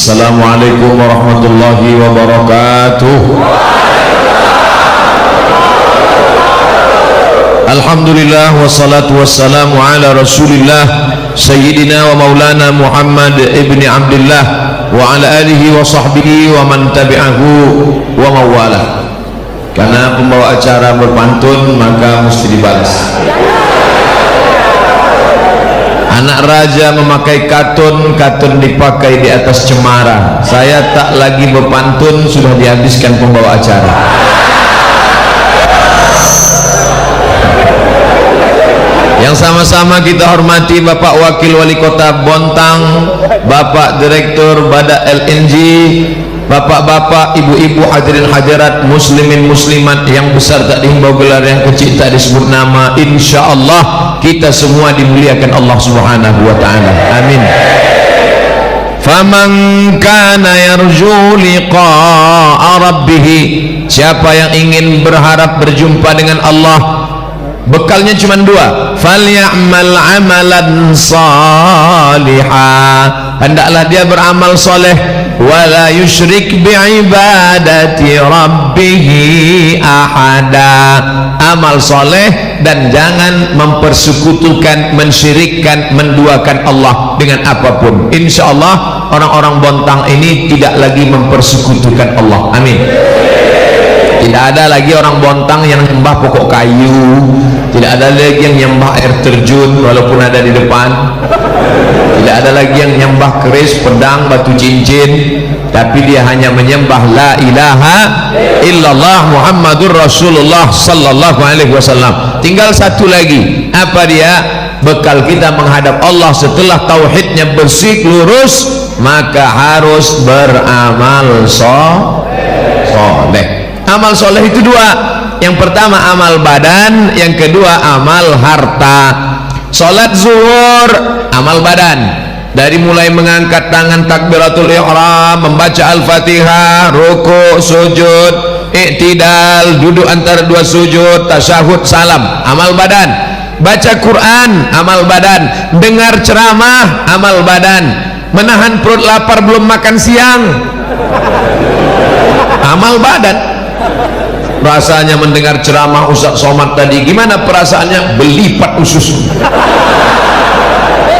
Assalamualaikum warahmatullahi wabarakatuh. Alhamdulillah wassalatu wassalamu ala rasulillah Sayyidina wa maulana Muhammad ibni Abdullah wa ala alihi wa sahbihi wa man tabi'ahu wa mawalah. Karena pembawa acara berpantun maka mesti dibalas. Anak raja memakai katun, katun dipakai di atas cemara. Saya tak lagi berpantun, sudah dihabiskan pembawa acara. Yang sama-sama kita hormati Bapak Wakil Wali Kota Bontang, Bapak Direktur Badak LNG, bapak-bapak, ibu-ibu, hadirin hadirat, muslimin muslimat yang besar tak dihimbau gelar, yang kecil tak disebut nama. Insyaallah kita semua dimuliakan Allah Subhanahu wa taala. Amin. Faman kana yarju liqa'a rabbih, siapa yang ingin berharap berjumpa dengan Allah, bekalnya cuma dua. Falyamal amalan salihah, hendaklah dia beramal soleh. Wala yusyrik bi'ibadati rabbih ahada, amal soleh dan jangan mempersekutukan, mensyirikkan, menduakan Allah dengan apapun. Insyaallah orang-orang Bontang ini tidak lagi mempersekutukan Allah. Amin. Tidak ada lagi orang Bontang yang nyembah pokok kayu, tidak ada lagi yang nyembah air terjun walaupun ada di depan, tidak ada lagi yang nyembah keris, pedang, batu cincin, tapi dia hanya menyembah la ilaha illallah Muhammadur Rasulullah sallallahu alaihi wasallam. Tinggal satu lagi, apa dia? Bekal kita menghadap Allah setelah tauhidnya bersih lurus, maka harus beramal soleh. Amal soleh itu dua, yang pertama amal badan, yang kedua amal harta. Salat zuhur amal badan, dari mulai mengangkat tangan takbiratul ihram, membaca al-fatihah, ruku, sujud, i'tidal, duduk antara dua sujud, tasyahud, salam, amal badan. Baca Quran amal badan, dengar ceramah amal badan, menahan perut lapar belum makan siang amal badan. Rasanya mendengar ceramah Ustaz Somad tadi, gimana perasaannya? Belipat usus.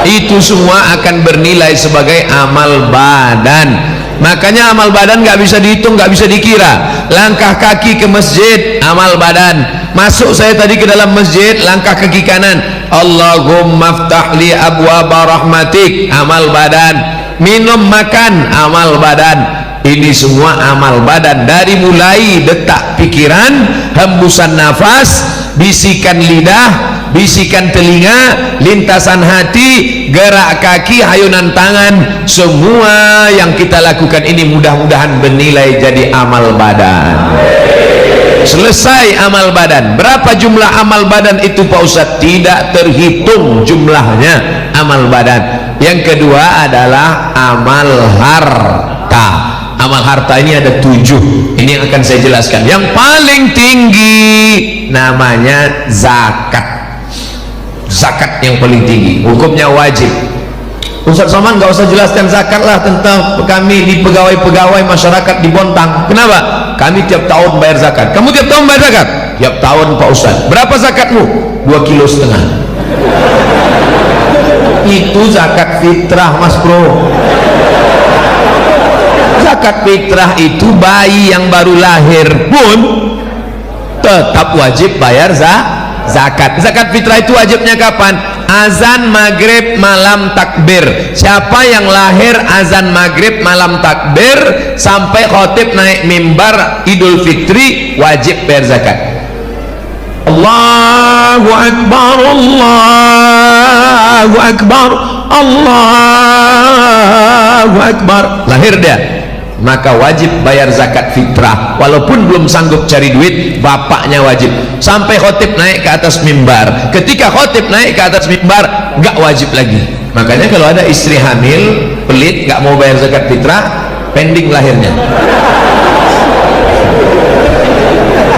Itu semua akan bernilai sebagai amal badan. Makanya amal badan nggak bisa dihitung, nggak bisa dikira. Langkah kaki ke masjid amal badan. Masuk saya tadi ke dalam masjid, langkah kaki kanan, Allahumma ftah li abwaba rahmatik, amal badan. Minum makan amal badan. Ini semua amal badan, dari mulai detak pikiran, hembusan nafas, bisikan lidah, bisikan telinga, lintasan hati, gerak kaki, hayunan tangan, semua yang kita lakukan ini mudah-mudahan bernilai jadi amal badan. Selesai amal badan. Berapa jumlah amal badan itu Pak Ustadz? Tidak terhitung jumlahnya amal badan. Yang kedua adalah amal harta. Amal harta ini ada 7. Ini yang akan saya jelaskan. Yang paling tinggi namanya zakat. Zakat yang paling tinggi, hukumnya wajib. Ustaz Somad nggak usah jelaskan zakat lah, tentang kami di pegawai-pegawai masyarakat di Bontang. Kenapa? Kami tiap tahun bayar zakat. Kamu tiap tahun bayar zakat? Tiap tahun Pak Ustaz. Berapa zakatmu? 2,5 kilo. Itu zakat fitrah Mas Bro. Zakat fitrah itu bayi yang baru lahir pun tetap wajib bayar zakat. Zakat fitrah itu wajibnya kapan? Azan maghrib malam takbir. Siapa yang lahir azan maghrib malam takbir sampai khotib naik mimbar Idul Fitri wajib bayar zakat. Allahu Akbar, Allahu Akbar, Allahu Akbar. Lahir dia, maka wajib bayar zakat fitrah. Walaupun belum sanggup cari duit, bapaknya wajib. Sampai khotib naik ke atas mimbar. Ketika khotib naik ke atas mimbar, nggak wajib lagi. Makanya kalau ada istri hamil pelit nggak mau bayar zakat fitrah, pending lahirnya.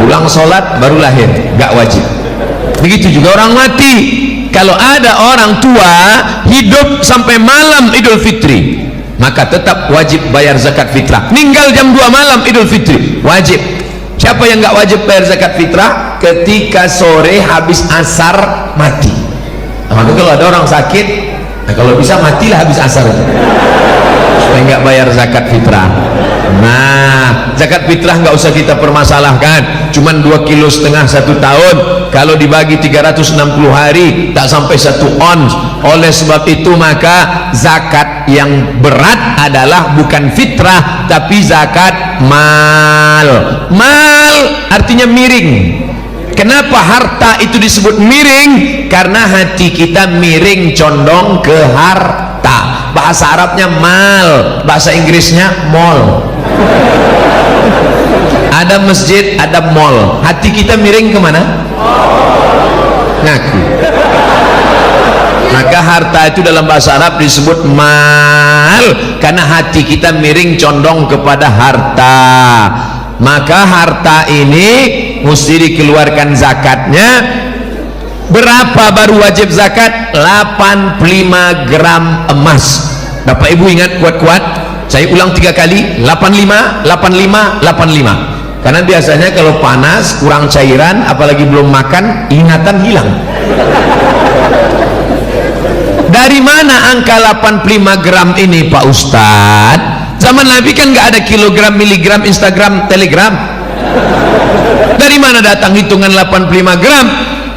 Pulang sholat baru lahir, nggak wajib. Begitu juga orang mati. Kalau ada orang tua hidup sampai malam Idul Fitri, maka tetap wajib bayar zakat fitrah. Meninggal jam 2 malam Idul Fitri, wajib. Siapa yang nggak wajib bayar zakat fitrah? Ketika sore habis asar mati. Nah, maka kalau ada orang sakit, nah kalau bisa matilah habis asar itu, supaya nggak bayar zakat fitrah. Nah, zakat fitrah nggak usah kita permasalahkan, cuman 2,5 kilo 1 tahun, kalau dibagi 360 hari tak sampai 1 ons. Oleh sebab itu maka zakat yang berat adalah bukan fitrah tapi zakat mal. Mal artinya miring. Kenapa harta itu disebut miring? Karena hati kita miring condong ke harta. Bahasa Arabnya mal, bahasa Inggrisnya mall. Ada masjid, ada mall. Hati kita miring kemana? Ngaku. Maka harta itu dalam bahasa Arab disebut mal, karena hati kita miring condong kepada harta. Maka harta ini mesti dikeluarkan zakatnya. Berapa baru wajib zakat? 85 gram emas. Bapak Ibu ingat kuat-kuat, saya ulang 3 kali, 85, 85, 85. Karena biasanya kalau panas, kurang cairan, apalagi belum makan, ingatan hilang. Dari mana angka 85 gram ini Pak Ustadz? Zaman Nabi kan nggak ada kilogram, miligram, Instagram, telegram. Dari mana datang hitungan 85 gram?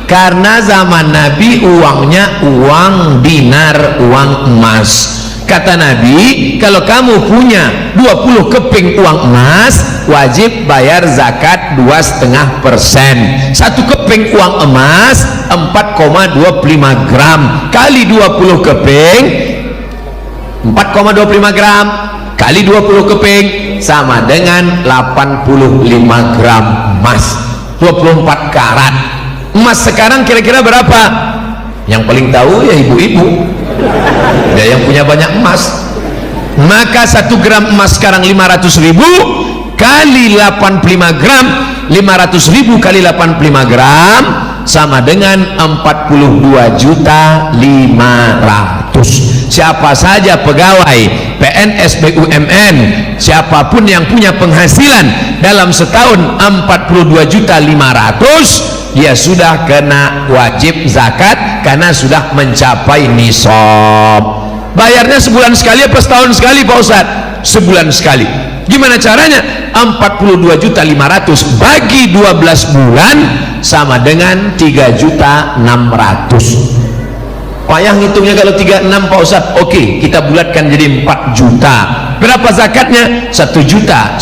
Karena zaman Nabi uangnya uang dinar, uang emas. Kata Nabi, kalau kamu punya 20 keping uang emas, wajib bayar zakat 2,5%. 1 keping uang emas 4,25 gram kali 20 keping, 4,25 gram kali 20 keping sama dengan 85 gram emas, 24 karat. Emas sekarang kira-kira berapa? Yang paling tahu ya ibu-ibu, ya yang punya banyak emas. Maka 1 gram emas sekarang 500.000 kali 85 gram, 500.000 kali 85 gram sama dengan 42.500.000. Siapa saja pegawai PNS, BUMN, siapapun yang punya penghasilan dalam setahun 42.500.000, dia sudah kena wajib zakat karena sudah mencapai nisab. Bayarnya sebulan sekali apa setahun sekali Pak Ustadz? Sebulan sekali. Gimana caranya? 42.500.000 bagi 12 bulan sama dengan 3.600.000. Payah ngitungnya kalau 36 Pak Ustadz. Oke, kita bulatkan jadi 4 juta. Berapa zakatnya? 1.100.000,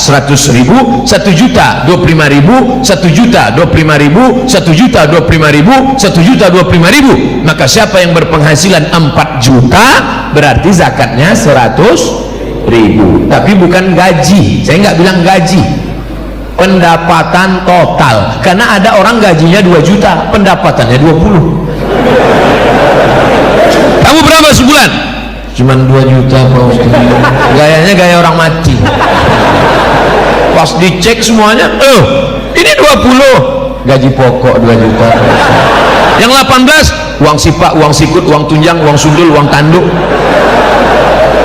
1.025.000, 1.025.000, 1.025.000, 1.025.000. Maka siapa yang berpenghasilan 4 juta berarti zakatnya 100.000. Tapi bukan gaji. Saya nggak bilang gaji, pendapatan total. Karena ada orang gajinya 2 juta, pendapatannya 20. Kamu berapa sebulan? Cuman 2 juta Pak Ustaz. Gayanya gaya orang mati. Pas dicek semuanya, ini 20. Gaji pokok 2 juta. Yang 18, uang sipak, uang sikut, uang tunjang, uang sundul, uang tanduk.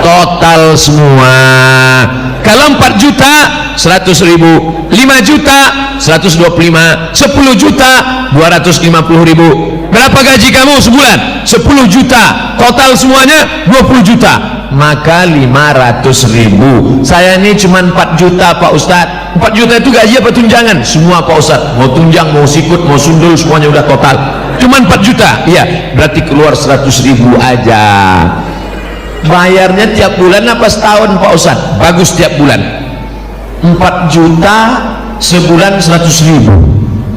Total semua. Kalau 4 juta 100.000, 5 juta 125, 10 juta 250.000. Berapa gaji kamu sebulan? 10 juta. Total semuanya 20 juta. Maka 500.000. Saya ini cuma 4 juta Pak Ustadz. 4 juta itu gaji apa tunjangan? Semua Pak Ustadz. Mau tunjang, mau sikut, mau sundul, semuanya udah total. Cuma 4 juta. Iya, berarti keluar 100.000 aja. Bayarnya tiap bulan apa setahun Pak Ustadz? Bagus tiap bulan. 4 juta sebulan 100.000,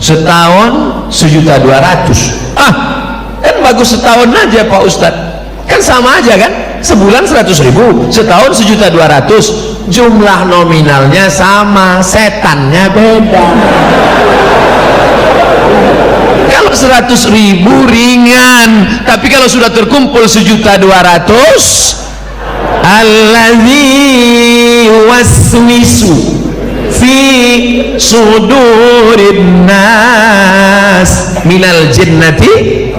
setahun 1.200.000. Kan bagus setahun aja Pak Ustadz. Kan sama aja kan, sebulan 100.000, setahun 1.200.000. Jumlah nominalnya sama, setannya beda. Kalau 100.000 ringan, tapi kalau sudah terkumpul 1.200.000, allazi waswisu fi sudurin nas minal jinnati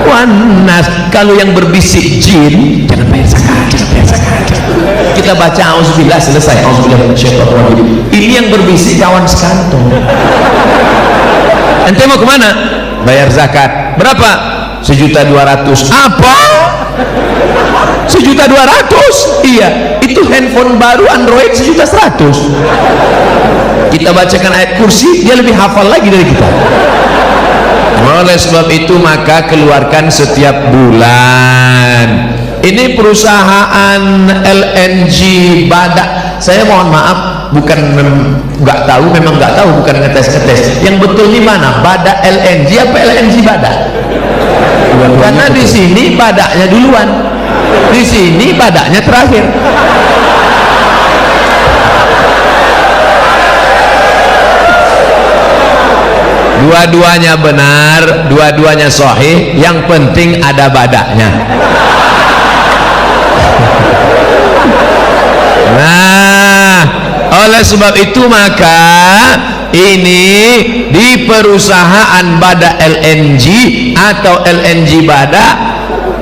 wan nas. Kalau yang berbisik jin, jangan bayar zakat, jangan bayar zakat. kita baca auzubillah, selesai. Auzubillah minasyaitonirrajim. Ini yang berbisik kawan sekantong. Ente mau kemana? Bayar zakat. Berapa? 1.200.000. Apa? 1.200.000? Iya, itu handphone baru Android 1.100.000. Kita bacakan ayat kursi, dia lebih hafal lagi dari kita. Oleh sebab itu maka keluarkan setiap bulan. Ini perusahaan LNG Badak, saya mohon maaf, bukan nggak tahu, memang nggak tahu, bukan ngetes. Yang betul di mana? Badak LNG apa LNG Badak? Karena di sini badaknya duluan, di sini badaknya terakhir. Dua-duanya benar, dua-duanya sahih, yang penting ada badaknya. Nah, oleh sebab itu maka ini di perusahaan Badak LNG atau LNG Badak,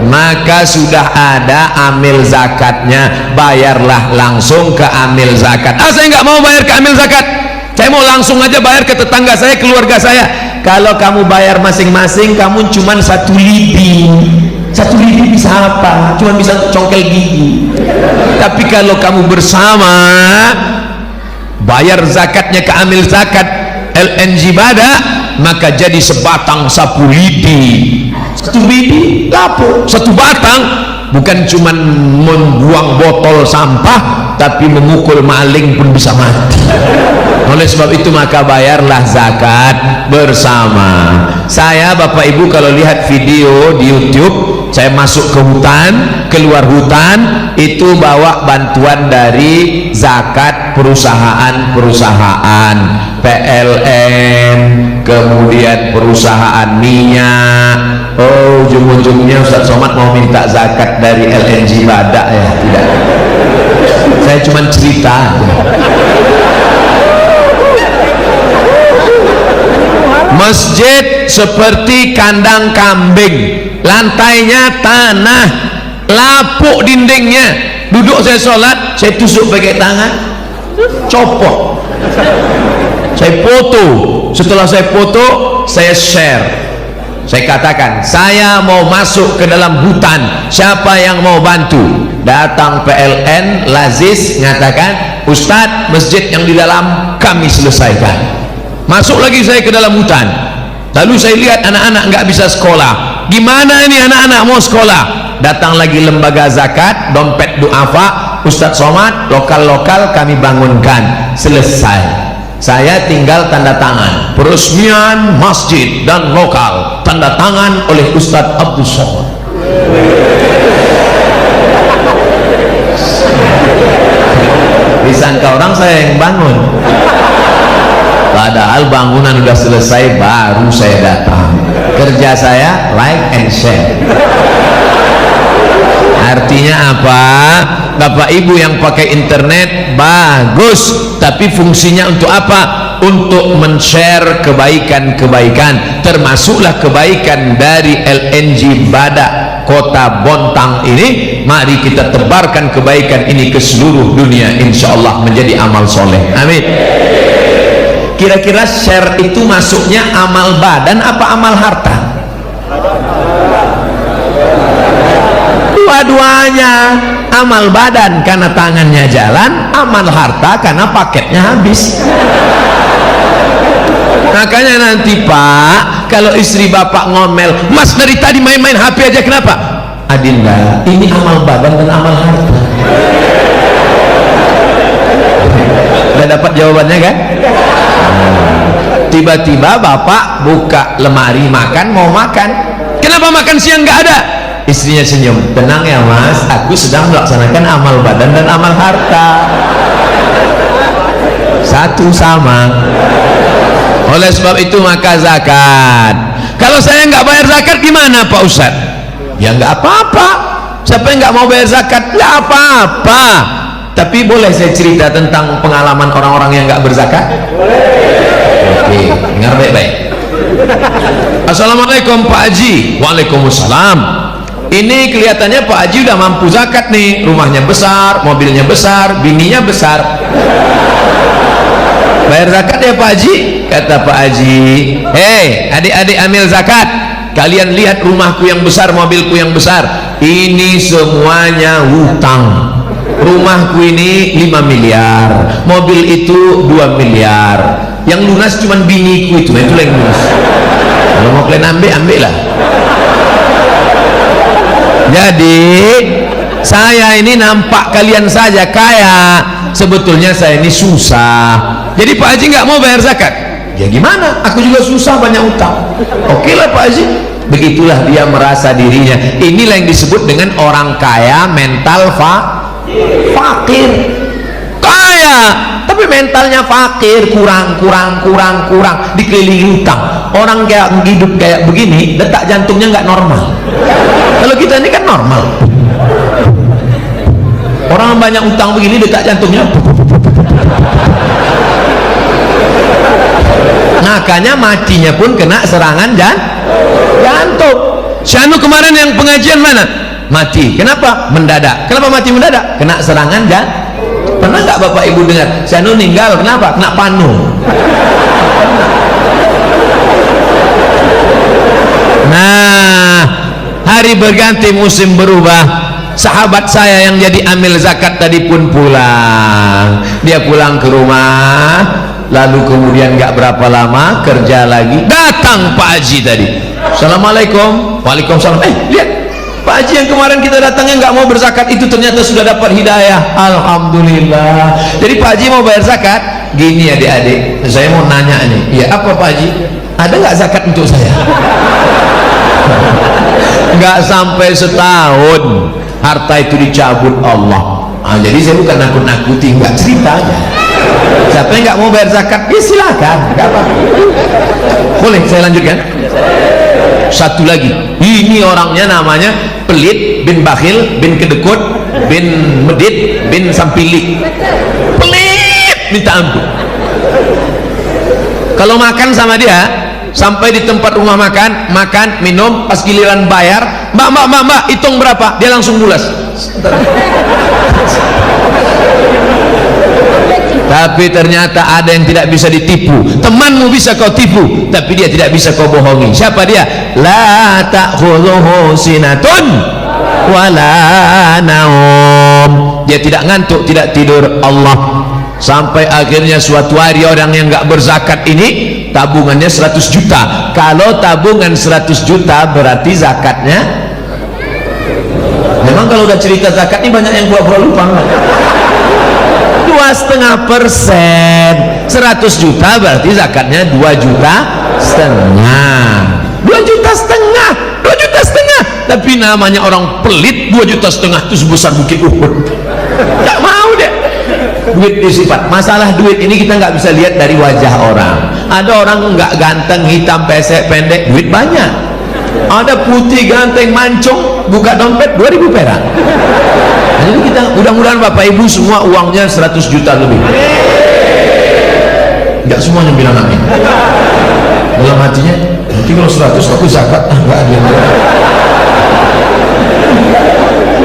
maka sudah ada amil zakatnya. Bayarlah langsung ke amil zakat. Saya nggak mau bayar ke amil zakat, saya mau langsung aja bayar ke tetangga saya, keluarga saya. Kalau kamu bayar masing-masing, kamu cuma 1 lidi. 1 lidi bisa apa? Cuma bisa congkel gigi. Tapi kalau kamu bersama bayar zakatnya ke amil zakat LNG Badak, maka jadi sebatang 1 lidi. 1 lidi lapo, 1 batang. Bukan cuma membuang botol sampah, tapi memukul maling pun bisa mati. Oleh sebab itu maka bayarlah zakat bersama. Saya Bapak Ibu kalau lihat video di YouTube, saya masuk ke hutan, keluar hutan, itu bawa bantuan dari zakat perusahaan-perusahaan PLN, kemudian perusahaan minyak. Oh, ujung-ujungnya Ustaz Somad mau minta zakat dari LNG Badak ya? Tidak, saya cuma cerita aja. Masjid seperti kandang kambing, lantainya tanah, lapuk dindingnya. Duduk saya sholat, saya tusuk pakai tangan, copot. Saya foto, setelah saya foto, saya share. Saya katakan, saya mau masuk ke dalam hutan, siapa yang mau bantu? Datang PLN, Lazis, mengatakan, Ustadz, masjid yang di dalam kami selesaikan. Masuk lagi saya ke dalam hutan, lalu saya lihat anak-anak nggak bisa sekolah. Gimana ini anak-anak mau sekolah? Datang lagi lembaga zakat, dompet duafa, Ustadz Somad, lokal-lokal kami bangunkan. Selesai. Saya tinggal tanda tangan peresmian masjid dan lokal, tanda tangan oleh Ustadz Abdul Somad. Disangka orang saya yang bangun, padahal bangunan udah selesai baru saya datang. Kerja saya like and share. Artinya apa? Bapak Ibu yang pakai internet bagus, tapi fungsinya untuk apa? Untuk men-share kebaikan-kebaikan, termasuklah kebaikan dari LNG Badak Kota Bontang ini. Mari kita tebarkan kebaikan ini ke seluruh dunia, insya Allah menjadi amal soleh. Amin. Kira-kira share itu masuknya amal badan apa amal harta? Dua-duanya. Amal badan karena tangannya jalan, amal harta karena paketnya habis. Makanya nanti Pak, kalau istri Bapak ngomel, Mas dari tadi main-main HP aja, kenapa? Adinda, ini amal badan dan amal harta. Udah dapat jawabannya kan? Tiba-tiba Bapak buka lemari makan, mau makan, kenapa makan siang nggak ada? Istrinya senyum, tenang ya Mas, aku sedang melaksanakan amal badan dan amal harta, satu sama. Oleh sebab itu maka zakat. Kalau saya nggak bayar zakat gimana Pak Ustadz? Ya nggak apa-apa. Siapa yang nggak mau bayar zakat? Nggak apa-apa. Tapi boleh saya cerita tentang pengalaman orang-orang yang nggak berzakat? Oke, dengar baik-baik. Assalamualaikum Pak Haji. Waalaikumsalam. ini kelihatannya Pak Haji udah mampu zakat nih, rumahnya besar, mobilnya besar, bininya besar. Bayar zakat ya Pak Haji? Kata Pak Haji, hei adik-adik amil zakat, kalian lihat rumahku yang besar, mobilku yang besar, ini semuanya hutang. Rumahku ini 5 miliar, mobil itu 2 miliar, yang lunas cuman biniku itu yang lunas. Kalau mau kalian ambil lah. Jadi saya ini nampak kalian saja kaya, sebetulnya saya ini susah. Jadi Pak Haji nggak mau bayar zakat, ya gimana, aku juga susah, banyak utang. Oke lah Pak Haji. Begitulah dia merasa dirinya. Inilah yang disebut dengan orang kaya mental fakir. Kaya tapi mentalnya fakir, kurang, dikelilingi utang. Orang kayak hidup kayak begini, detak jantungnya nggak normal. Kalau kita ini kan normal. Orang banyak utang begini, detak jantungnya. Makanya matinya pun kena serangan jantung. Syanu kemarin yang pengajian mana? Mati. Kenapa? Mendadak. Kenapa mati mendadak? Kena serangan jantung. Pernah nggak Bapak Ibu dengar? Syanu meninggal. Kenapa? Kena panu. Nah, hari berganti musim berubah. Sahabat saya yang jadi amil zakat tadi pun pulang. Dia pulang ke rumah, lalu kemudian nggak berapa lama kerja lagi, datang Pak Haji tadi. Assalamualaikum. Waalaikumsalam. Lihat Pak Haji yang kemarin kita datangnya nggak mau berzakat itu ternyata sudah dapat hidayah. Alhamdulillah. Jadi Pak Haji mau bayar zakat. Gini adik-adik, saya mau nanya nih. Ya apa Pak Haji? Ada nggak zakat untuk saya? Nggak sampai setahun harta itu dicabut Allah. Jadi saya bukan nakut-nakuti, nggak ceritanya. Siapa yang nggak mau bayar zakat, ya silakan, nggak apa-apa. Boleh saya lanjutkan? Satu lagi, ini orangnya namanya pelit bin bakhil bin kedekut bin medit bin sampili. Pelit minta ampun. Kalau makan sama dia, sampai di tempat rumah makan, minum, pas giliran bayar, mbak, hitung berapa? Dia langsung bulas. Tapi ternyata ada yang tidak bisa ditipu. Temanmu bisa kau tipu, tapi dia tidak bisa kau bohongi. Siapa dia? La ta'khudhuhu sinatun wala naum. Dia tidak ngantuk, tidak tidur. Allah. Sampai akhirnya suatu hari orang yang nggak berzakat ini tabungannya 100 juta. Kalau tabungan 100 juta berarti zakatnya, memang kalau udah cerita zakat ini banyak yang pura-pura lupa. 2,5%. 100 juta berarti zakatnya 2,5 juta. 2,5 juta. Tapi namanya orang pelit, 2,5 juta itu sebesar bukit Uhud. Gak mau deh. Duit disifat. Masalah duit ini kita nggak bisa lihat dari wajah orang. Ada orang nggak ganteng, hitam, pesek, pendek, duit banyak. Ada putih, ganteng, mancung, buka dompet 2.000 perak. Jadi kita mudah-mudahan Bapak Ibu semua uangnya 100 juta lebih. Nggak semuanya bilang amin. Dalam hatinya, nanti kalau 100 aku zakat, nggak ada.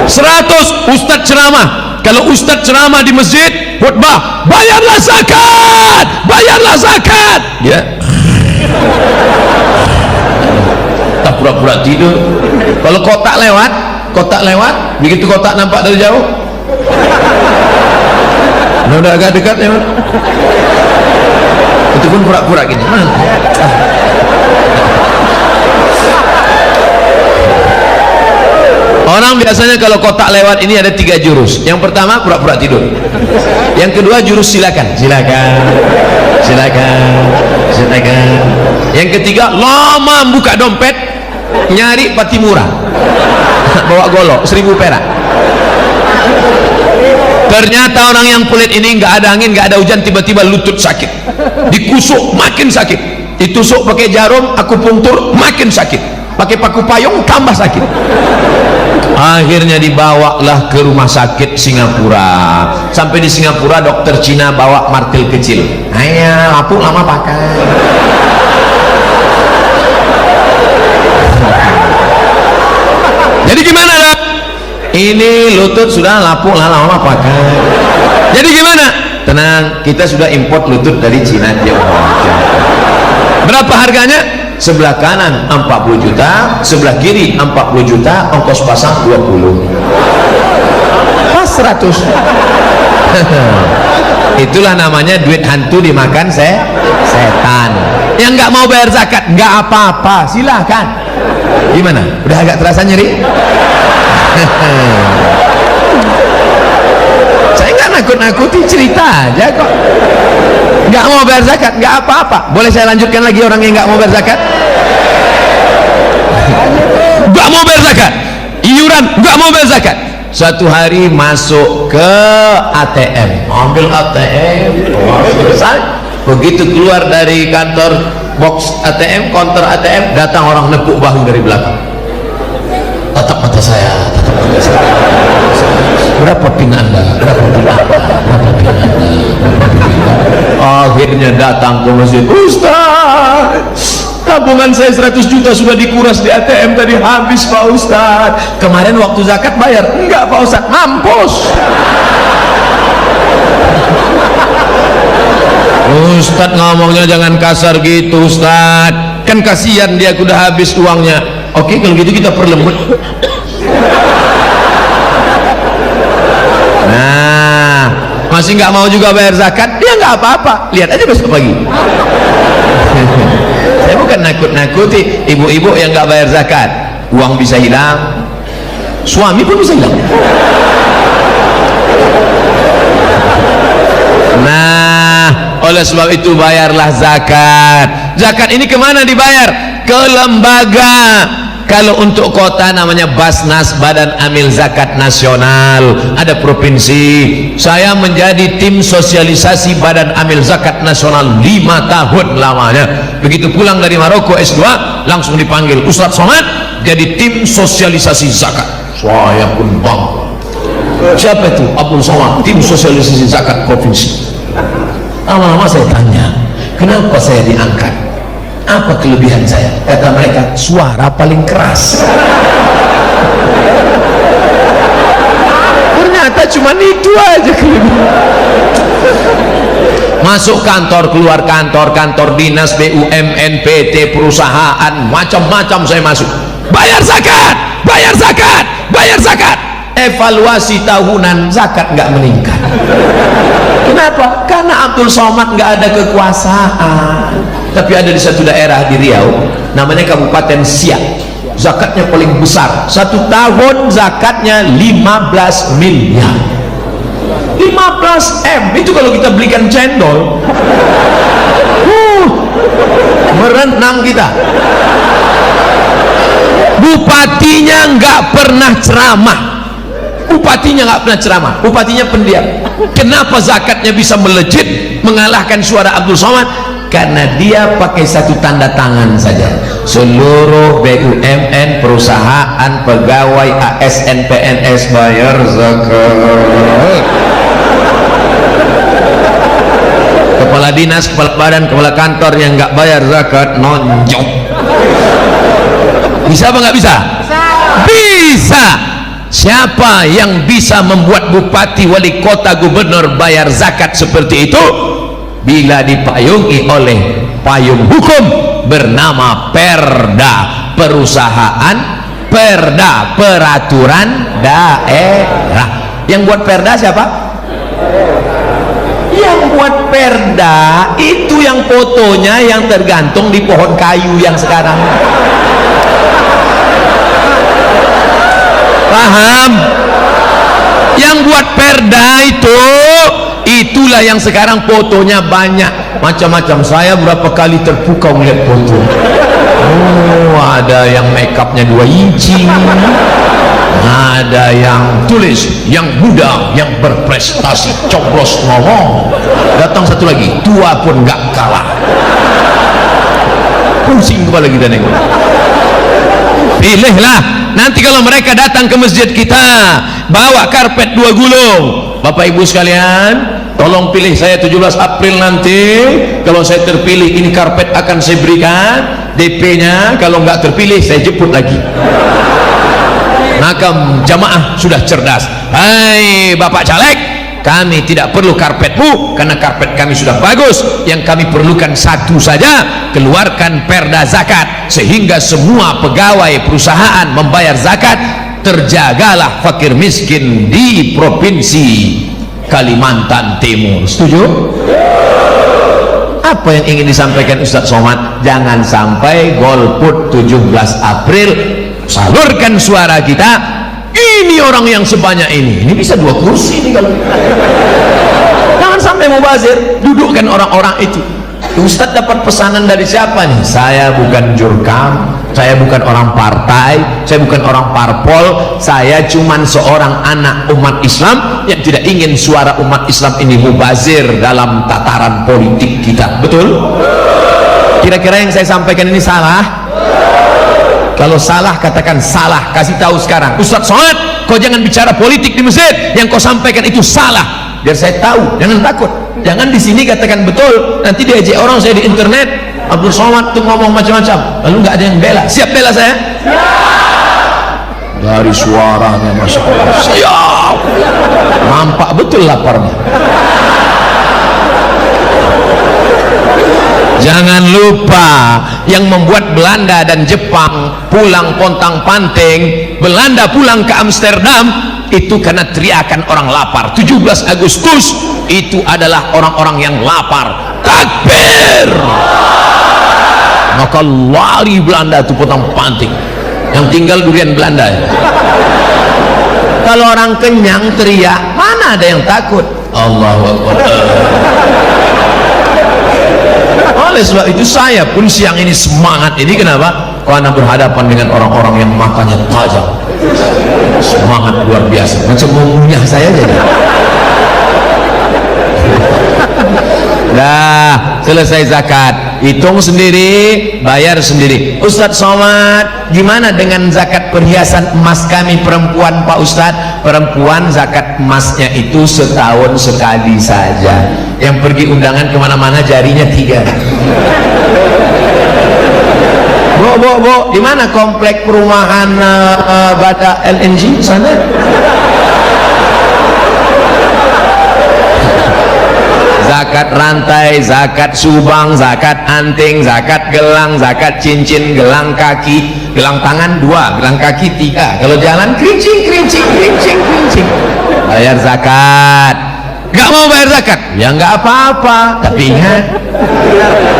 100 Ustadz ceramah. Kalau Ustadz ceramah di masjid, khutbah, bayarlah zakat. Ya. Tak pura-pura tidur. Kalau kotak lewat, begitu kotak nampak dari jauh. Udah agak dekat ya. Itu pun pura-pura gini. Orang biasanya kalau kotak lewat ini ada 3 jurus. Yang pertama pura-pura tidur. Yang kedua jurus silakan. Yang ketiga lama buka dompet, nyari Patimura, bawa golok 1.000 perak. Ternyata orang yang pelit ini nggak ada angin, nggak ada hujan, tiba-tiba lutut sakit, dikusuk makin sakit, ditusuk pakai jarum akupunktur makin sakit, pakai paku payung tambah sakit. Akhirnya dibawalah ke rumah sakit Singapura. Sampai di Singapura dokter Cina bawa martil kecil. Ayo, lapuk lama pakai. Jadi gimana dong? Ini lutut sudah lapuk lama pakai. Jadi gimana? Tenang, kita sudah import lutut dari Cina. Berapa harganya? Sebelah kanan 40 juta, sebelah kiri 40 juta, ongkos pasang 20. Pas 100. Itulah namanya duit hantu dimakan setan. Yang nggak mau bayar zakat nggak apa-apa, silahkan. Gimana? Udah agak terasa nyeri? Saya nggak nakut-nakuti, cerita aja kok. Nggak mau bayar zakat nggak apa-apa. Boleh saya lanjutkan lagi orang yang nggak mau bayar zakat? Nggak mau bayar zakat, iuran nggak mau bayar zakat. Suatu hari masuk ke ATM, ambil ATM, selesai. Begitu keluar dari kantor box ATM, counter ATM, datang orang nepuk bahu dari belakang. Tatap mata saya, tatap mata saya. Berapa pin Anda? Berapa pin Anda? Berapa pin Anda? Akhirnya datang ke masjid. Ustaz, tabungan saya 100 juta sudah dikuras di ATM tadi, habis Pak Ustaz. Kemarin waktu zakat bayar? Enggak Pak Ustaz, mampus. Ustaz ngomongnya jangan kasar gitu Ustaz, kan kasihan dia udah habis uangnya. Oke kalau gitu kita perlembut. Nah masih nggak mau juga bayar zakat, dia nggak apa-apa, lihat aja besok pagi. Saya bukan nakut-nakuti ibu-ibu yang nggak bayar zakat. Uang bisa hilang, suami pun bisa hilang. Nah oleh sebab itu bayarlah zakat. Zakat ini kemana dibayar? Ke lembaga. Kalau untuk kota namanya Basnas, Badan Amil Zakat Nasional. Ada provinsi. Saya menjadi tim sosialisasi Badan Amil Zakat Nasional 5 tahun lamanya. Begitu pulang dari Maroko S2 langsung dipanggil Ustadz Somad jadi tim sosialisasi zakat. Saya pun bangga. Siapa itu? Abdul Somad, tim sosialisasi zakat provinsi. Lama-lama saya tanya, kenapa saya diangkat? Apa kelebihan saya? Kata mereka, suara paling keras. Ternyata cuma itu aja kelebihan. Masuk kantor, keluar kantor, kantor dinas, BUMN, PT, perusahaan, macam-macam saya masuk. Bayar zakat, bayar zakat, bayar zakat. Evaluasi tahunan zakat nggak meningkat. Kenapa? Karena Abdul Somad nggak ada kekuasaan. Tapi ada di satu daerah di Riau, namanya Kabupaten Siak. Zakatnya paling besar. Satu tahun zakatnya 15 miliar. 15 M. Itu kalau kita belikan cendol, merenang kita. Bupatinya nggak pernah ceramah. Bupatinya nggak pernah ceramah, bupatinya pendiam. Kenapa zakatnya bisa melejit mengalahkan suara Abdul Somad? Karena dia pakai satu tanda tangan saja. Seluruh BUMN, perusahaan, pegawai, ASN, PNS bayar zakat. Kepala dinas, kepala badan, kepala kantor yang nggak bayar zakat nonjok. Bisa apa nggak bisa? Bisa. Siapa yang bisa membuat bupati, wali kota, gubernur bayar zakat seperti itu? Bila dipayungi oleh payung hukum bernama Perda, perusahaan, Perda, peraturan daerah. Yang buat Perda siapa? Yang buat Perda itu yang fotonya yang tergantung di pohon kayu yang sekarang. Paham? Yang buat Perda itu, itulah yang sekarang fotonya banyak macam-macam. Saya berapa kali terpukau melihat foto. Oh, ada yang make upnya 2 inci, ada yang tulis yang muda, yang berprestasi, coblos ngomong. Datang satu lagi, tua pun gak kalah. Pusing kepala kita nengok. Pilihlah. Nanti kalau mereka datang ke masjid kita bawa karpet 2 gulung, Bapak Ibu sekalian tolong pilih saya 17 April nanti. Kalau saya terpilih ini karpet akan saya berikan DP nya, kalau nggak terpilih saya jemput lagi. Maka jamaah sudah cerdas. Hai Bapak Caleg, kami tidak perlu karpetmu karena karpet kami sudah bagus. Yang kami perlukan satu saja, keluarkan perda zakat sehingga semua pegawai perusahaan membayar zakat. Terjagalah fakir miskin di provinsi Kalimantan Timur. Setuju? Apa yang ingin disampaikan Ustadz Somad? Jangan sampai golput 17 April, salurkan suara kita. Ini orang yang sebanyak ini bisa 2 kursi ini kalau jangan sampai mubazir. Dudukkan orang-orang itu. Ustadz dapat pesanan dari siapa nih? Saya bukan jurkam, saya bukan orang partai, saya bukan orang parpol, saya cuman seorang anak umat Islam yang tidak ingin suara umat Islam ini mubazir dalam tataran politik kita. Betul? Kira-kira yang saya sampaikan ini salah? Kalau salah katakan salah, kasih tahu sekarang. Ustadz Somad, kau jangan bicara politik di masjid, yang kau sampaikan itu salah. Biar saya tahu, jangan takut. Jangan di sini katakan betul, nanti diajak orang saya di internet, Abdul Somad tuh ngomong macam-macam, lalu nggak ada yang bela. Siap bela saya? Dari suaranya masya Allah, siap. Nampak betul laparnya. Jangan lupa, yang membuat Belanda dan Jepang pulang pontang-panting, Belanda pulang ke Amsterdam itu karena teriakan orang lapar. 17 Agustus itu adalah orang-orang yang lapar. Takbir! Maka lari Belanda itu pontang-panting. Yang tinggal durian Belanda ya. Kalau orang kenyang teriak, mana ada yang takut? Allahu Akbar. Oleh sebab itu saya pun siang ini semangat ini. Kenapa? Karena berhadapan dengan orang-orang yang matanya tajam, semangat luar biasa, macam mengunyah saya jadi. Dah selesai zakat, hitung sendiri, bayar sendiri. Ustadz Somad, gimana dengan zakat perhiasan emas kami perempuan Pak Ustadz? Perempuan zakat emasnya itu setahun sekali saja. Yang pergi undangan kemana-mana jarinya 3. Bu, di mana komplek perumahan Bada LNG sana? Zakat rantai, zakat subang, zakat anting, zakat gelang, zakat cincin, gelang kaki, gelang tangan 2, gelang kaki 3. Kalau jalan kerincing. Bayar zakat. Gak mau bayar zakat? Ya nggak apa-apa. Tapi ingat,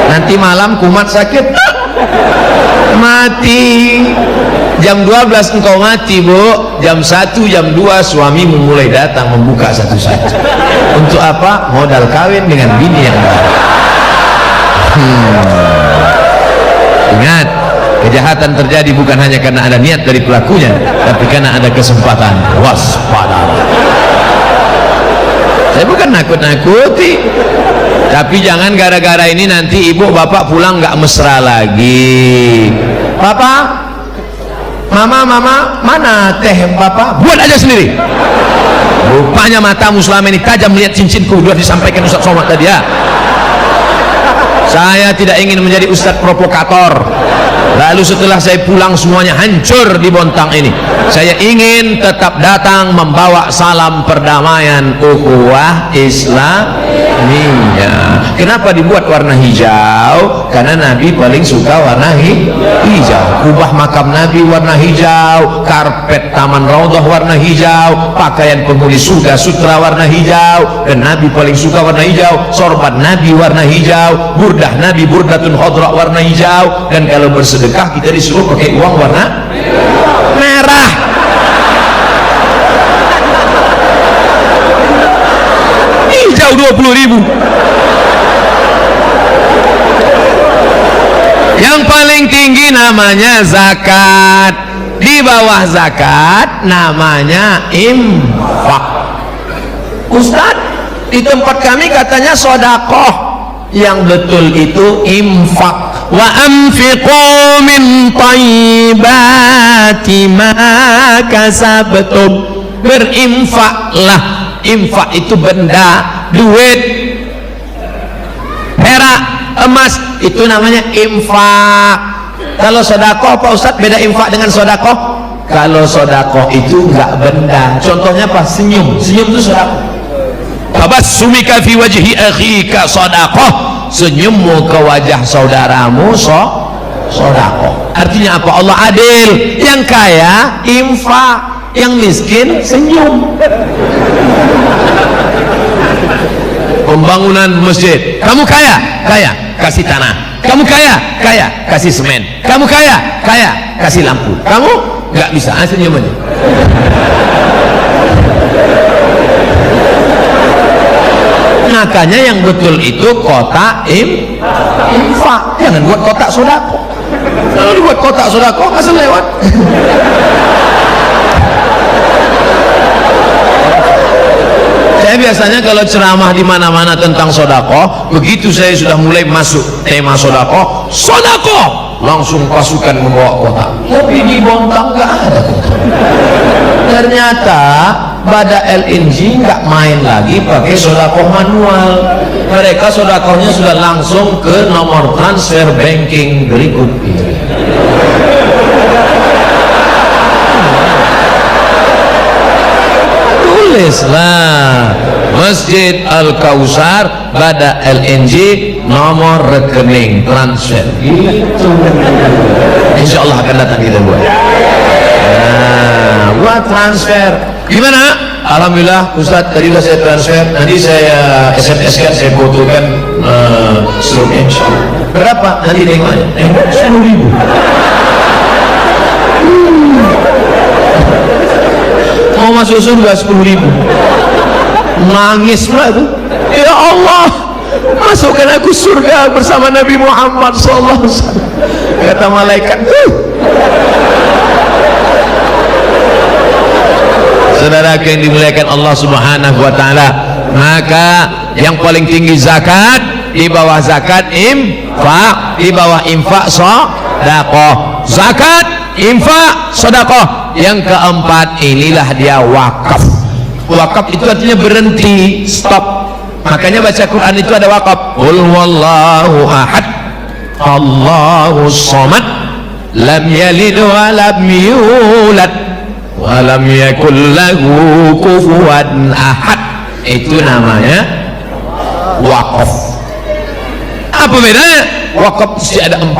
nanti malam kumat sakit, mati. Jam 12 engkau mati, Bu. Jam 1, jam 2 suamimu mulai datang membuka satu-satu. Untuk apa? Modal kawin dengan bini yang baru. Ingat, kejahatan terjadi bukan hanya karena ada niat dari pelakunya, tapi karena ada kesempatan. Waspada. Saya bukan nakut-nakuti, tapi jangan gara-gara ini nanti ibu bapak pulang nggak mesra lagi. Papa, mama, mana teh bapak? Buat aja sendiri. Rupanya matamu selama ini tajam melihat cincinku. Sudah disampaikan Ustadz Somad tadi ya. Saya tidak ingin menjadi Ustadz provokator, lalu setelah saya pulang semuanya hancur di Bontang ini. Saya ingin tetap datang membawa salam perdamaian ukhuwah Islamiyah. Kenapa dibuat warna hijau? Karena Nabi paling suka warna hijau. Kubah makam Nabi warna hijau, karpet taman Raudhah warna hijau, pakaian penghuni surga sutra warna hijau, dan Nabi paling suka warna hijau. Sorban Nabi warna hijau, burdah Nabi burdatun khadra warna hijau, dan kalau bersedekah kita disuruh pakai uang warna merah. Hijau 20.000. Yang paling tinggi namanya zakat, di bawah zakat namanya infak. Ustadz, di tempat kami katanya sodakoh. Yang betul itu infak. Wa anfiqu min thayyibati ma kasabtum. Berinfaklah. Infak itu benda, duit, perak, emas, itu namanya infak. Kalau sodakoh Pak Ustadz, beda infak dengan sodakoh. kalau sodakoh itu enggak benda. Contohnya apa? Senyum. Senyum itu sodakoh. Tabassumika fi wajhi akhika sodakoh. Senyummu ke wajah saudaramu sodakoh. Artinya apa? Allah adil. Yang kaya infak, yang miskin senyum. Pembangunan masjid, kamu kaya kasih tanah, kamu kaya kasih semen, kamu kaya kasih lampu, kamu nggak bisa, senyum aja. Makanya yang betul itu kotak infak, jangan buat kotak sodako. Kalau dibuat kotak sodako asal lewat. Saya biasanya kalau ceramah di mana-mana tentang sodako, begitu saya sudah mulai masuk tema sodako, langsung pasukan membawa kotak. Tapi di Bontang nggak ada kotak. Ternyata Bada LNG nggak main lagi pakai sodako manual. Mereka sodakohnya sudah langsung ke nomor transfer banking berikut ini. Tulislah Masjid Al-Kausar Bada LNG nomor rekening transfer gitu. Insya Allah akan datang kita buat. Nah, buat transfer gimana? Alhamdulillah Ustadz, tadi saya transfer, nanti saya SMS kan, saya fotokan seluruhnya insya Allah. Berapa? Nanti tengok aja. 10.000. Mau masuk surga 10.000. Nangis pula itu. Ya Allah, masukkan aku surga bersama Nabi Muhammad SAW. Kata malaikat. Saudara yang dimuliakan Allah Subhanahu wa taala, maka yang paling tinggi zakat, di bawah zakat infak, di bawah infak sedekah. Zakat, infak, sedekah. Yang keempat, inilah dia wakaf. Wakaf itu artinya berhenti, stop. Makanya baca Quran itu ada wakaf. Qul wallahu ahad, Allahus samad, lam yalid wa lam yulad walam yakul lahu kufuwan ahad. Itu namanya wakaf. Apa bedanya? Wakaf mesti ada 4.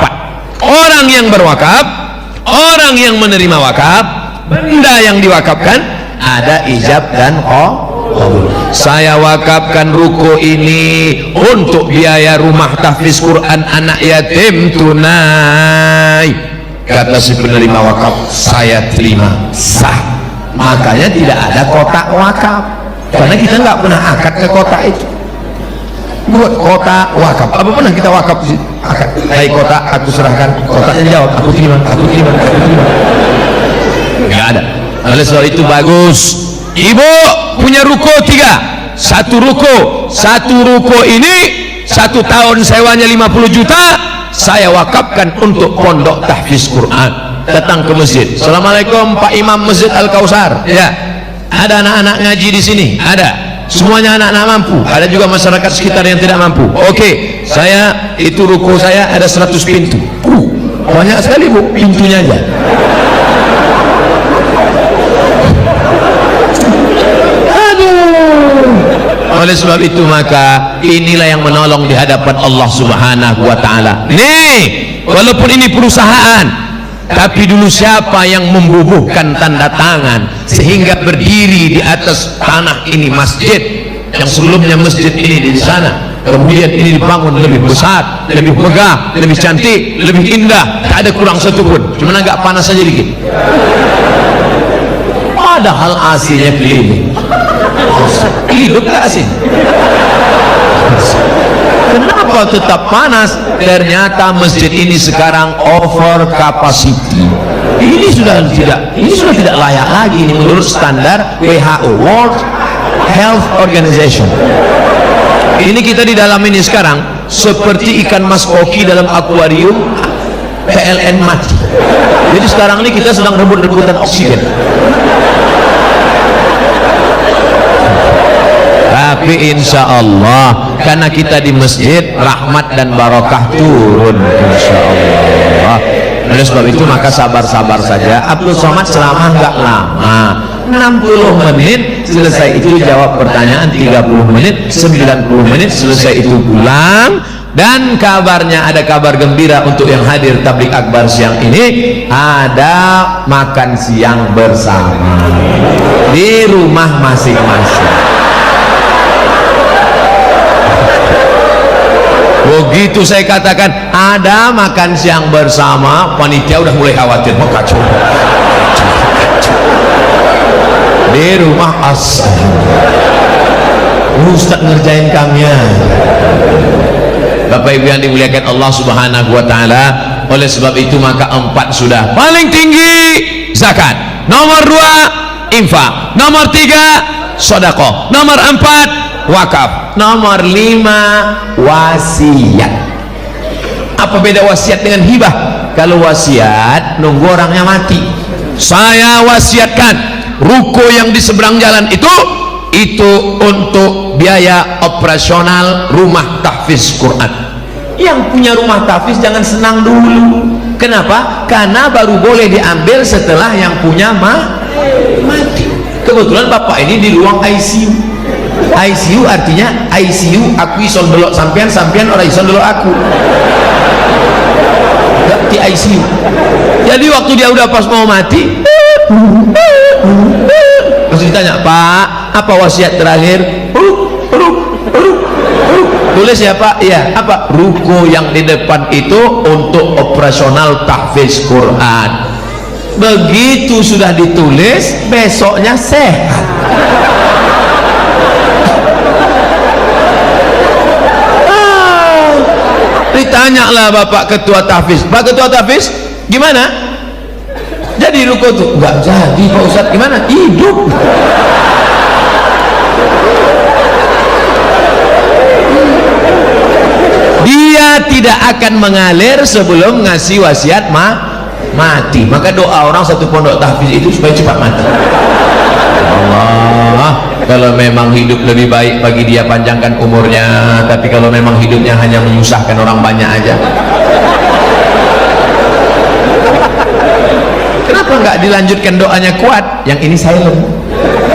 Orang yang berwakaf, orang yang menerima wakaf, benda yang diwakafkan, ada ijab dan qabul. Saya wakafkan ruko ini untuk biaya rumah tahfiz Quran anak yatim tunai. Kata si penerima wakaf, saya terima, sah. Makanya tidak ada kotak wakaf, karena kita nggak pernah akad ke kotak itu. Buat kotak wakaf, apa pernah kita wakaf akad? Hai kotak, aku serahkan. Kotaknya jawab, aku terima. Nggak ada. Oleh sebab itu bagus. Ibu punya ruko 3, satu ruko ini 1 tahun sewanya 50 juta. Saya wakafkan untuk pondok tahfiz Quran. Datang ke masjid. Assalamualaikum Pak Imam Masjid Al-Kausar. Ya. Ada anak-anak ngaji di sini? Ada. Semuanya anak-anak mampu. Ada juga masyarakat sekitar yang tidak mampu. Oke. Saya itu ruko saya ada 100 pintu. Banyak sekali Bu, pintunya aja. Oleh sebab itu maka inilah yang menolong di hadapan Allah Subhanahu wa taala. Nih, walaupun ini perusahaan, tapi dulu siapa yang membubuhkan tanda tangan sehingga berdiri di atas tanah ini masjid yang sebelumnya masjid ini di sana, kemudian ini dibangun lebih besar, lebih megah, lebih cantik, lebih indah, tak ada kurang satu pun, cuma agak panas saja dikit. Padahal AC-nya keliling. Hidup gak asin? Kenapa tetap panas? Ternyata masjid ini sekarang over capacity. Ini sudah tidak layak lagi ini menurut standar WHO, World Health Organization. Ini kita di dalam ini sekarang seperti ikan mas koki dalam akuarium PLN mati. Jadi sekarang ini kita sedang rebut-rebutan oksigen. Tapi insya Allah karena kita di masjid, rahmat dan barakah turun insya Allah. Oleh sebab itu maka sabar-sabar saja. Abdul Somad selama enggak lama, 60 menit selesai itu jawab pertanyaan, 30 menit, 90 menit selesai itu pulang. Dan kabarnya, ada kabar gembira untuk yang hadir tablik akbar siang ini, ada makan siang bersama di rumah masing-masing. Begitu saya katakan ada makan siang bersama, panitia udah mulai khawatir, mau kacau di rumah Ustaz ngerjain kami ya. Bapak Ibu yang dimuliakan Allah Subhanahu wa taala. Oleh sebab itu maka 4 sudah paling tinggi zakat, nomor 2 infak, nomor 3 sedekah, nomor 4 wakaf, nomor 5 wasiat. Apa beda wasiat dengan hibah? Kalau wasiat nunggu orangnya mati. Saya wasiatkan ruko yang di seberang jalan itu untuk biaya operasional rumah tahfiz Quran. Yang punya rumah tahfiz jangan senang dulu. Kenapa? Karena baru boleh diambil setelah yang punya mati. Kebetulan bapak ini di ruang ICU. ICU artinya ICU aku ison delok sampean, sampean orang ison delok aku. Enggak di ICU. Jadi waktu dia udah pas mau mati, terus ditanya, Pak, apa wasiat terakhir? Tulis ya Pak? Iya. Apa? Ruko yang di depan itu untuk operasional tahfiz Quran. Begitu sudah ditulis, besoknya sehat. Ditanyalah Bapak Ketua Tahfiz, Pak Ketua Tahfiz gimana? Jadi ruko tuh enggak jadi Pak Ustadz. Gimana? Hidup. Dia tidak akan mengalir sebelum ngasih wasiat mati. Maka doa orang satu pondok tahfiz itu supaya cepat mati. Allah, kalau memang hidup lebih baik bagi dia panjangkan umurnya, tapi kalau memang hidupnya hanya menyusahkan orang banyak aja, kenapa nggak dilanjutkan doanya kuat? Yang ini silent,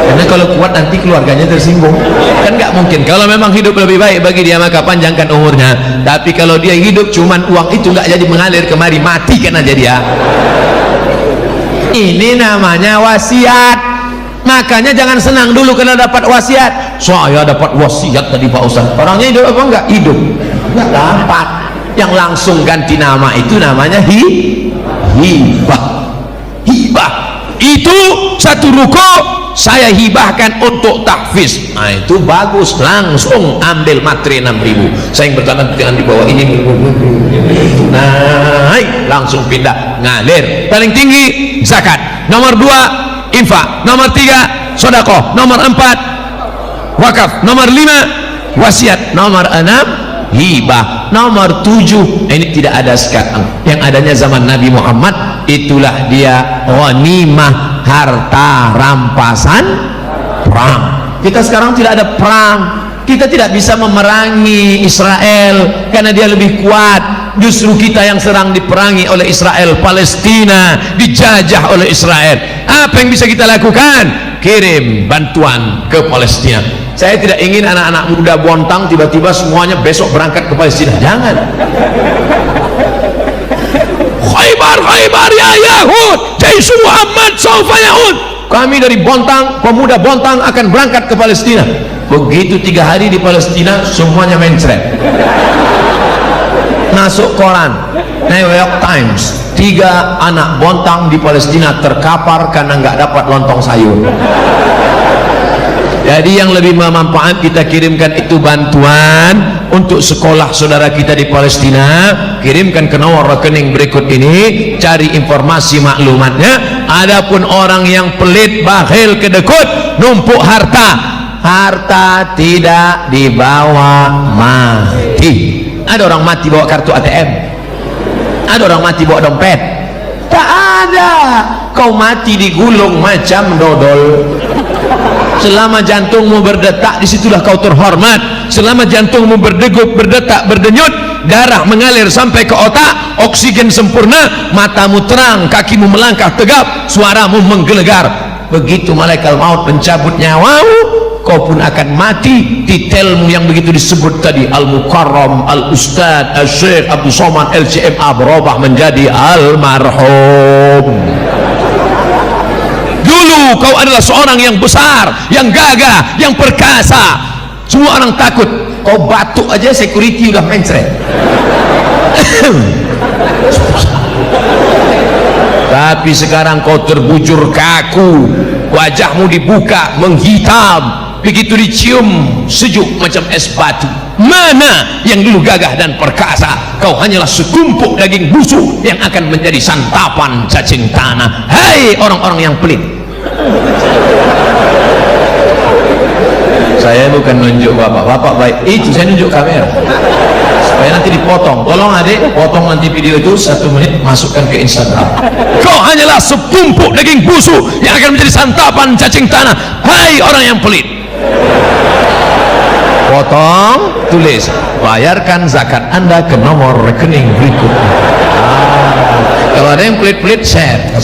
karena kalau kuat nanti keluarganya tersinggung. Kan nggak mungkin. Kalau memang hidup lebih baik bagi dia maka panjangkan umurnya, tapi kalau dia hidup cuman uang itu nggak jadi mengalir kemari, matikan aja dia. Ini namanya wasiat. Makanya jangan senang dulu karena dapat wasiat. Saya dapat wasiat tadi Pak Ustaz. Orangnya hidup apa enggak? Hidup. Enggak dapat. Yang langsung ganti nama itu namanya hibah. Hibah itu satu ruko saya hibahkan untuk tahfiz. Nah itu bagus, langsung ambil materi 6.000. Saya yang bertangan dengan di bawah ini naik, langsung pindah ngalir. Paling tinggi zakat, nomor 2 infak, nomor 3 sedekah, nomor 4 wakaf, nomor 5 wasiat, nomor 6 hibah, nomor 7 ini tidak ada sekarang, yang adanya zaman Nabi Muhammad. Itulah dia ghanimah, harta rampasan perang. Kita sekarang tidak ada perang, kita tidak bisa memerangi Israel karena dia lebih kuat. Justru kita yang serang diperangi oleh Israel. Palestina dijajah oleh Israel. Apa yang bisa kita lakukan? Kirim bantuan ke Palestina. Saya tidak ingin anak-anak muda Bontang tiba-tiba semuanya besok berangkat ke Palestina. Jangan. Khaybar ya Yahud, Jaisu Muhammad saufa yahud. Kami dari Bontang, pemuda Bontang akan berangkat ke Palestina. Begitu 3 hari di Palestina semuanya mencret. Masuk koran New York Times, 3 anak Bontang di Palestina terkapar karena nggak dapat lontong sayur. Jadi yang lebih bermanfaat kita kirimkan itu bantuan untuk sekolah saudara kita di Palestina. Kirimkan ke nomor rekening berikut ini, cari informasi maklumatnya. Adapun orang yang pelit, bakhil, kedekut, numpuk harta, harta tidak dibawa mati. Ada orang mati bawa kartu ATM, ada orang mati bawa dompet. Tak ada. Kau mati digulung macam dodol. Selama jantungmu berdetak, disitulah kau terhormat. Selama jantungmu berdegup, berdetak, berdenyut, darah mengalir sampai ke otak, oksigen sempurna, matamu terang, kakimu melangkah tegap, suaramu menggelegar. Begitu malaikat maut mencabut nyawamu, kau pun akan mati. Titelmu yang begitu disebut tadi, Al-Mukarram, Al-Ustad, Al-Syekh Abdul Somad LCMA berubah menjadi Almarhum. Dulu kau adalah seorang yang besar, yang gagah, yang perkasa, semua orang takut. Kau batuk aja security udah mencret. Tapi sekarang kau terbujur kaku, wajahmu dibuka menghitam, begitu dicium sejuk macam es batu. Mana yang dulu gagah dan perkasa? Kau hanyalah setumpuk daging busuk yang akan menjadi santapan cacing tanah. Hai orang-orang yang pelit. Saya bukan nunjuk bapak baik, itu saya nunjuk kamera supaya nanti dipotong. Tolong adik, potong nanti video itu 1 menit, masukkan ke Instagram. Kau hanyalah setumpuk daging busuk yang akan menjadi santapan cacing tanah. Hai orang yang pelit. Potong, tulis, bayarkan zakat Anda ke nomor rekening berikut. Kalau ada yang pelit-pelit, share.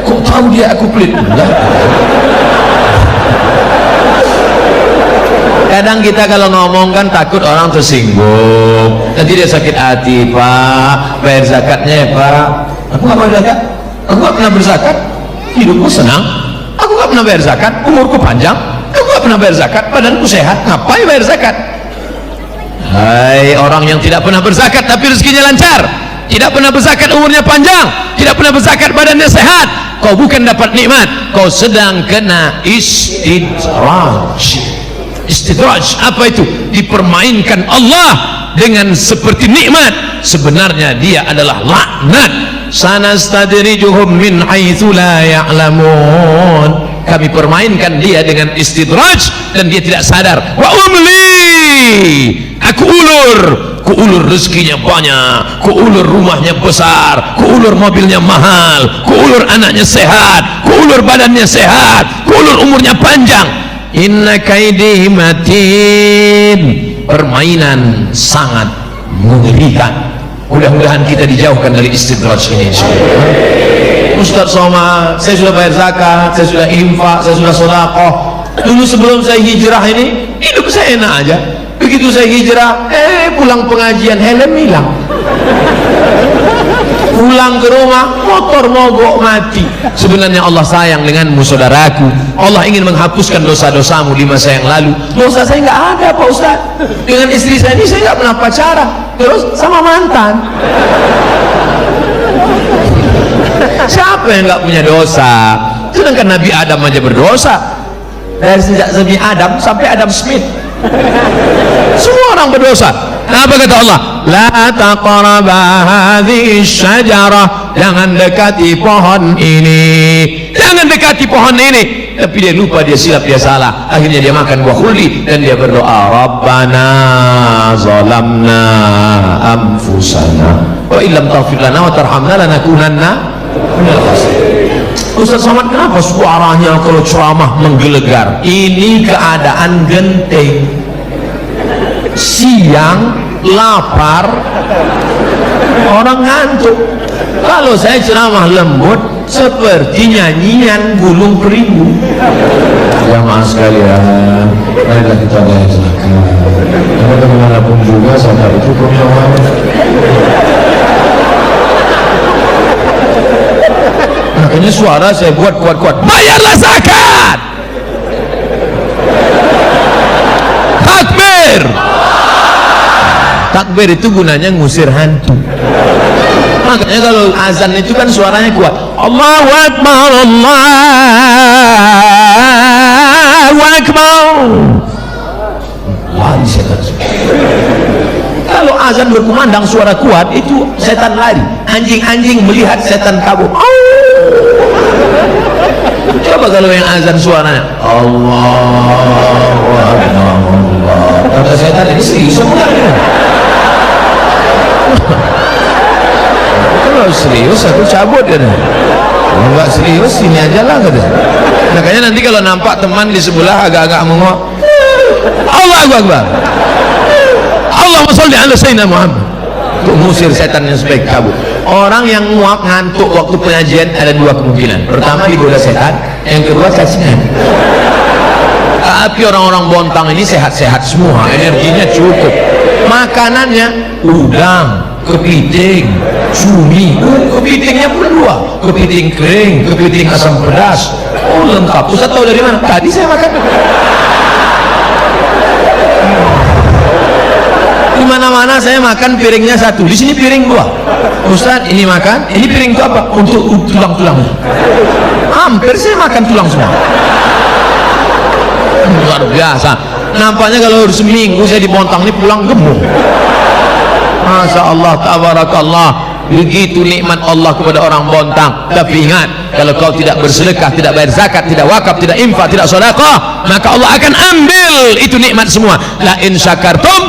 Kok tahu dia aku pelit? Kadang kita kalau ngomong kan takut orang tersinggung, nanti dia sakit hati. Pak, bayar zakatnya ya Pak. Aku gak bayar zakat, aku gak pernah berzakat, hidupku senang, aku gak pernah bayar zakat, umurku panjang, aku gak pernah bayar zakat, badanku sehat, ngapain bayar zakat? Hai orang yang tidak pernah berzakat tapi rezekinya lancar, tidak pernah berzakat umurnya panjang, tidak pernah berzakat badannya sehat, kau bukan dapat nikmat, kau sedang kena istidraj. Istidraj apa itu? Dipermainkan Allah dengan seperti nikmat, sebenarnya dia adalah laknat. Sanastadrijuhum min haitsu la ya'lamun. Kami permainkan dia dengan istidraj dan dia tidak sadar. Wa umli, aku ulur rezekinya banyak, kuulur rumahnya besar, kuulur mobilnya mahal, kuulur anaknya sehat, kuulur badannya sehat, kuulur umurnya panjang. Inna kaidi matin. Permainan sangat mengerikan. Mudah-mudahan kita dijauhkan dari istidraj ini. Ustaz Somad, saya sudah bayar zakat, saya sudah infak, saya sudah sedekah. Dulu sebelum saya hijrah ini hidup saya enak aja. Begitu saya hijrah, pulang pengajian helm hilang. Pulang ke rumah motor mogok mati. Sebenarnya Allah sayang denganmu saudaraku. Allah ingin menghapuskan dosa-dosamu di masa yang lalu. Dosa saya nggak ada Pak Ustaz. Dengan istri saya ini saya nggak pernah pacaran, terus sama mantan. Siapa yang nggak punya dosa? Sedangkan Nabi Adam aja berdosa. Dari sejak Nabi Adam sampai Adam Smith, semua orang berdosa. Apa kata Allah? La taqraba hadhihi syajarah. Jangan dekati pohon ini. Jangan dekati pohon ini. Tapi dia lupa, dia silap, dia salah. Akhirnya dia makan buah khuldi dan dia berdoa, Rabbana zalamna anfusana wa illam taghfir lana wa tarhamna lanakunanna minal khasirin. Ustaz Somad, kenapa suaranya kalau ceramah menggelegar? Ini keadaan genting, siang, lapar, orang ngantuk. Kalau saya ceramah lembut seperti nyanyian Gulung Peribu. Jamaah sekalian, marilah kita bayar zakat. Karena bagaimanapun juga zakat itu punya Allah. Makanya suara saya buat kuat-kuat, bayarlah zakat. Takbir. Takbir itu gunanya ngusir hantu. Makanya kalau azan itu kan suaranya kuat, Allahu Akbar, Allahu Akbar. Lari setan. Kalau azan berkumandang suara kuat, itu setan lari. Anjing-anjing melihat setan kabur. Coba kalau yang azan suaranya Allahu Akbar, Allah. Kata setan ini serius semua. Kalau serius aku cabut kan. Kalau nggak serius sini aja lah kata. Makanya nanti kalau nampak teman di sebelah agak-agak mengok, Allahu Akbar. Allahumma sholli ala sayyidina Muhammad. Untuk mengusir setan yang sebaik kabur. Orang yang muak ngantuk waktu pengajian ada dua kemungkinan. Pertama digoda setan, yang kedua cacingan. Tapi orang-orang Bontang ini sehat-sehat semua, energinya cukup. Makanannya udang, kepiting, cumi. Kepitingnya pun dua, kepiting kering, kepiting asam pedas. Oh lengkap. Ustaz tahu dari mana? Tadi saya makan. Di mana-mana saya makan piringnya satu, di sini piring dua. Ustaz ini makan, ini piring itu apa? Untuk tulang-tulang. Hampir saya makan tulang semua. Luar biasa. Nampaknya kalau seminggu saya di Bontang ini pulang gemuk. Masya Allah, tabarakallah. Begitu nikmat Allah kepada orang Bontang. Tapi ingat, kalau kau tidak bersedekah, tidak bayar zakat, tidak wakaf, tidak infak, tidak sedekah, maka Allah akan ambil itu nikmat semua. La in syakartum,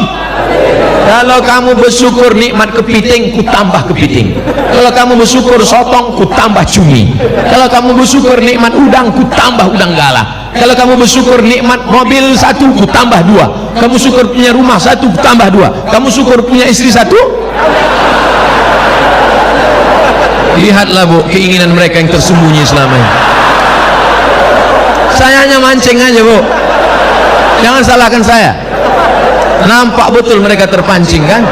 kalau kamu bersyukur nikmat kepiting, ku tambah kepiting. Kalau kamu bersyukur sotong, ku tambah cumi. Kalau kamu bersyukur nikmat udang, ku tambah udang galah. Kalau kamu bersyukur nikmat mobil satu, ku tambah dua. Kamu syukur punya rumah satu, ku tambah dua. Kamu syukur punya istri satu. Lihatlah bu, keinginan mereka yang tersembunyi selama ini. Saya hanya mancing aja bu, jangan salahkan saya. Nampak betul mereka terpancing kan,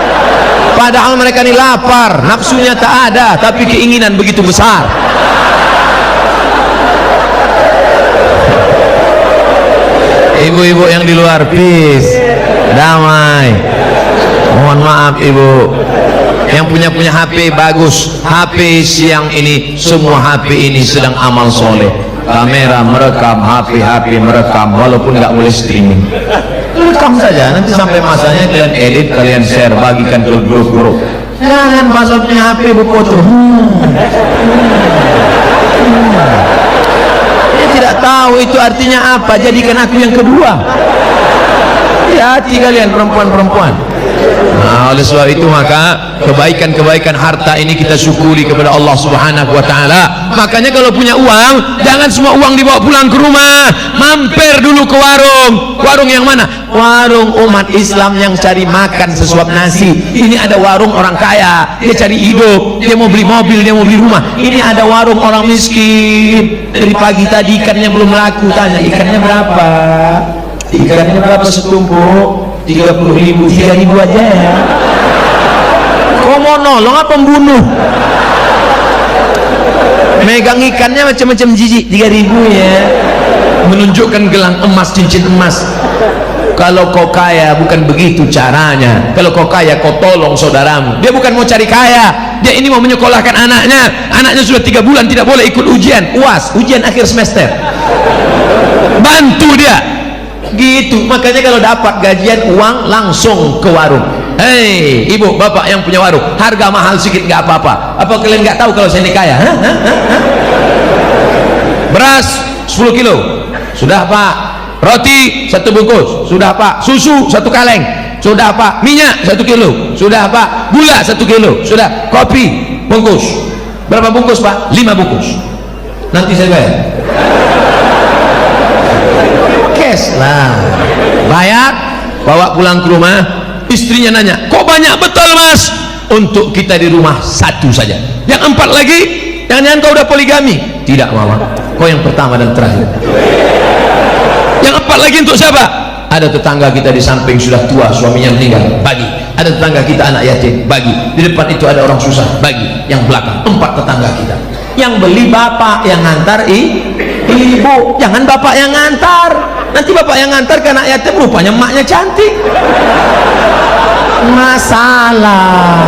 padahal mereka ini lapar, nafsunya tak ada, tapi keinginan begitu besar. Ibu-ibu yang di luar, please damai, mohon maaf ibu. Yang punya HP bagus, HP siang ini, semua HP ini sedang amal soleh, kamera merekam, HP merekam, walaupun nggak boleh streaming, rekam saja, nanti sampai masanya kalian edit, kalian share, bagikan ke grup-grup. Jangan pasal punya HP berfoto. Dia tidak tahu itu artinya apa, jadikan aku yang kedua. Hati-hati kalian perempuan-perempuan. Nah, oleh sebab itu maka kebaikan-kebaikan harta ini kita syukuri kepada Allah Subhanahu wa taala. Makanya kalau punya uang, jangan semua uang dibawa pulang ke rumah. Mampir dulu ke warung. Warung yang mana? Warung umat Islam yang cari makan sesuap nasi. Ini ada warung orang kaya, dia cari hidup, dia mau beli mobil, dia mau beli rumah. Ini ada warung orang miskin. Dari pagi tadi ikannya belum laku, tanya ikannya berapa? Ikannya berapa setumpuk? 30.000, 3.000 aja ya. Kau mau nolong apa pembunuh? Megang ikannya macam-macam jijik, 3.000 ya. Menunjukkan gelang emas, cincin emas. Kalau kau kaya bukan begitu caranya. Kalau kau kaya kau tolong saudaramu. Dia bukan mau cari kaya, dia ini mau menyekolahkan anaknya. Anaknya sudah 3 bulan tidak boleh ikut ujian UAS, ujian akhir semester. Bantu dia gitu. Makanya kalau dapat gajian uang langsung ke warung. Hei ibu bapak yang punya warung, harga mahal sedikit nggak apa-apa. Apa kalian nggak tahu kalau saya ini kaya? Beras 10 kilo sudah pak, roti 1 bungkus sudah pak, susu 1 kaleng sudah pak, minyak 1 kilo sudah pak, gula 1 kilo sudah, kopi bungkus berapa bungkus pak? 5 bungkus. Nanti saya bayar cash lah, bayar, bawa pulang ke rumah. Istrinya nanya, kok banyak betul mas? Untuk kita di rumah 1 saja, yang 4 lagi jangan-jangan kau udah poligami? Tidak mama, kau yang pertama dan terakhir. Yang 4 lagi untuk siapa? Ada tetangga kita di samping sudah tua, suaminya meninggal, bagi. Ada tetangga kita anak yatim, bagi. Di depan itu ada orang susah, bagi. Yang belakang 4 tetangga kita. Yang beli bapak, yang ngantar ibu, jangan bapak yang ngantar. Nanti bapak yang ngantar ke anak yatim, rupanya emaknya cantik, masalah.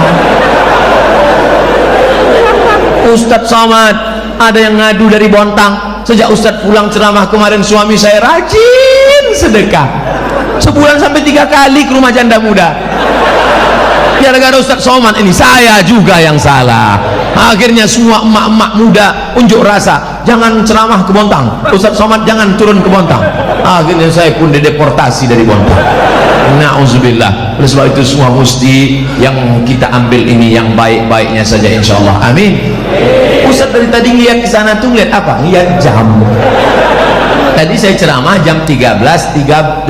Ustadz Somad, ada yang ngadu dari Bontang. Sejak Ustadz pulang ceramah kemarin, suami saya rajin sedekah, sebulan sampai 3 kali ke rumah janda muda. Gara-gara Ustadz Somad ini saya juga yang salah. Akhirnya semua emak-emak muda unjuk rasa, jangan ceramah ke Bontang, Ustadz Somad jangan turun ke Bontang. Akhirnya saya pun dideportasi dari Bontang. Na'udzubillah. Oleh sebab itu semua mesti yang kita ambil ini yang baik-baiknya saja insyaallah. Amin. Ustadz dari tadi ngeliat ke sana tuh ngeliat apa? Ngeliat jam. Tadi saya ceramah jam 13.23,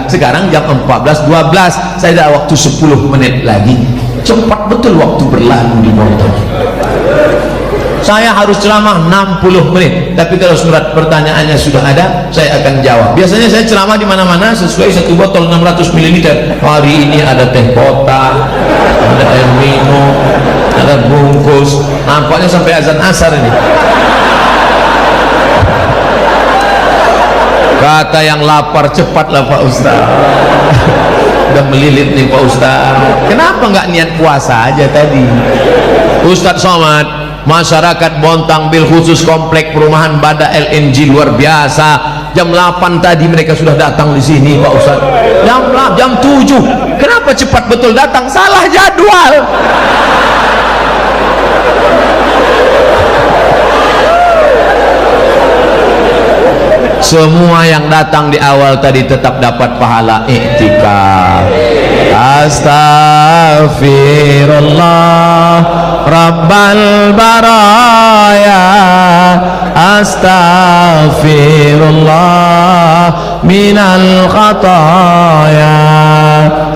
sekarang jam 14.12. Saya ada waktu 10 menit lagi. Cepat betul waktu berlalu di motor. Saya harus ceramah 60 menit, tapi kalau surat pertanyaannya sudah ada, saya akan jawab. Biasanya saya ceramah di mana-mana sesuai satu botol 600 ml. Hari ini ada teh kota, ada air minum, ada bungkus. Nampaknya sampai azan asar ini. Kata yang lapar, cepatlah Pak Ustaz. Udah melilit nih Pak Ustaz. Kenapa nggak niat puasa aja tadi? Ustaz Somad, masyarakat Bontang bil khusus komplek perumahan Bada LNG luar biasa. Jam 8 tadi mereka sudah datang di sini Pak Ustaz. Jam 7. Kenapa cepat betul datang? Salah jadwal. Semua yang datang di awal tadi tetap dapat pahala i'tikaf. Astaghfirullah Rabbal baraya, astaghfirullah minal khataya,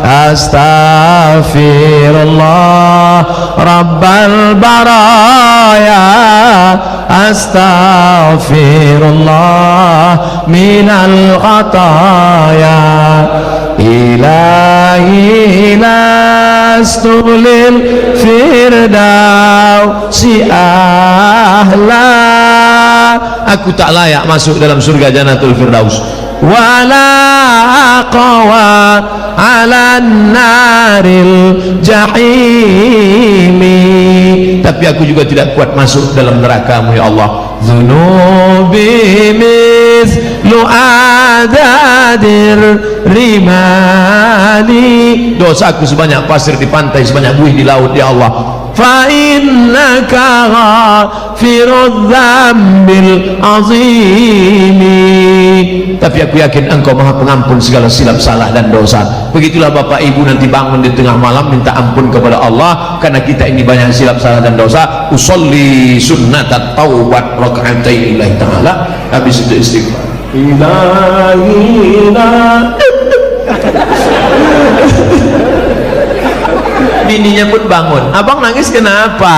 astaghfirullah Rabbal baraya, astaghfirullah minal khataya. Ilahi lastulil firdausi ahla, aku tak layak masuk dalam surga Jannatul Firdaus. Wala aqwa ala naril jahimi, tapi aku juga tidak kuat masuk dalam neraka-Mu ya Allah. Dzunubi mislu adadir rimani, dosaku sebanyak pasir di pantai, sebanyak buih di laut ya Allah. Fa innaka ghafirudz dzambil azimi, tapi aku yakin Engkau Maha Pengampun segala silap salah dan dosa. Begitulah Bapak Ibu nanti bangun di tengah malam minta ampun kepada Allah karena kita ini banyak silap salah dan dosa. Usolli sunnatat taubat raka'atain lillahi ta'ala, habis itu istighfar. Bininya pun bangun. Abang nangis kenapa?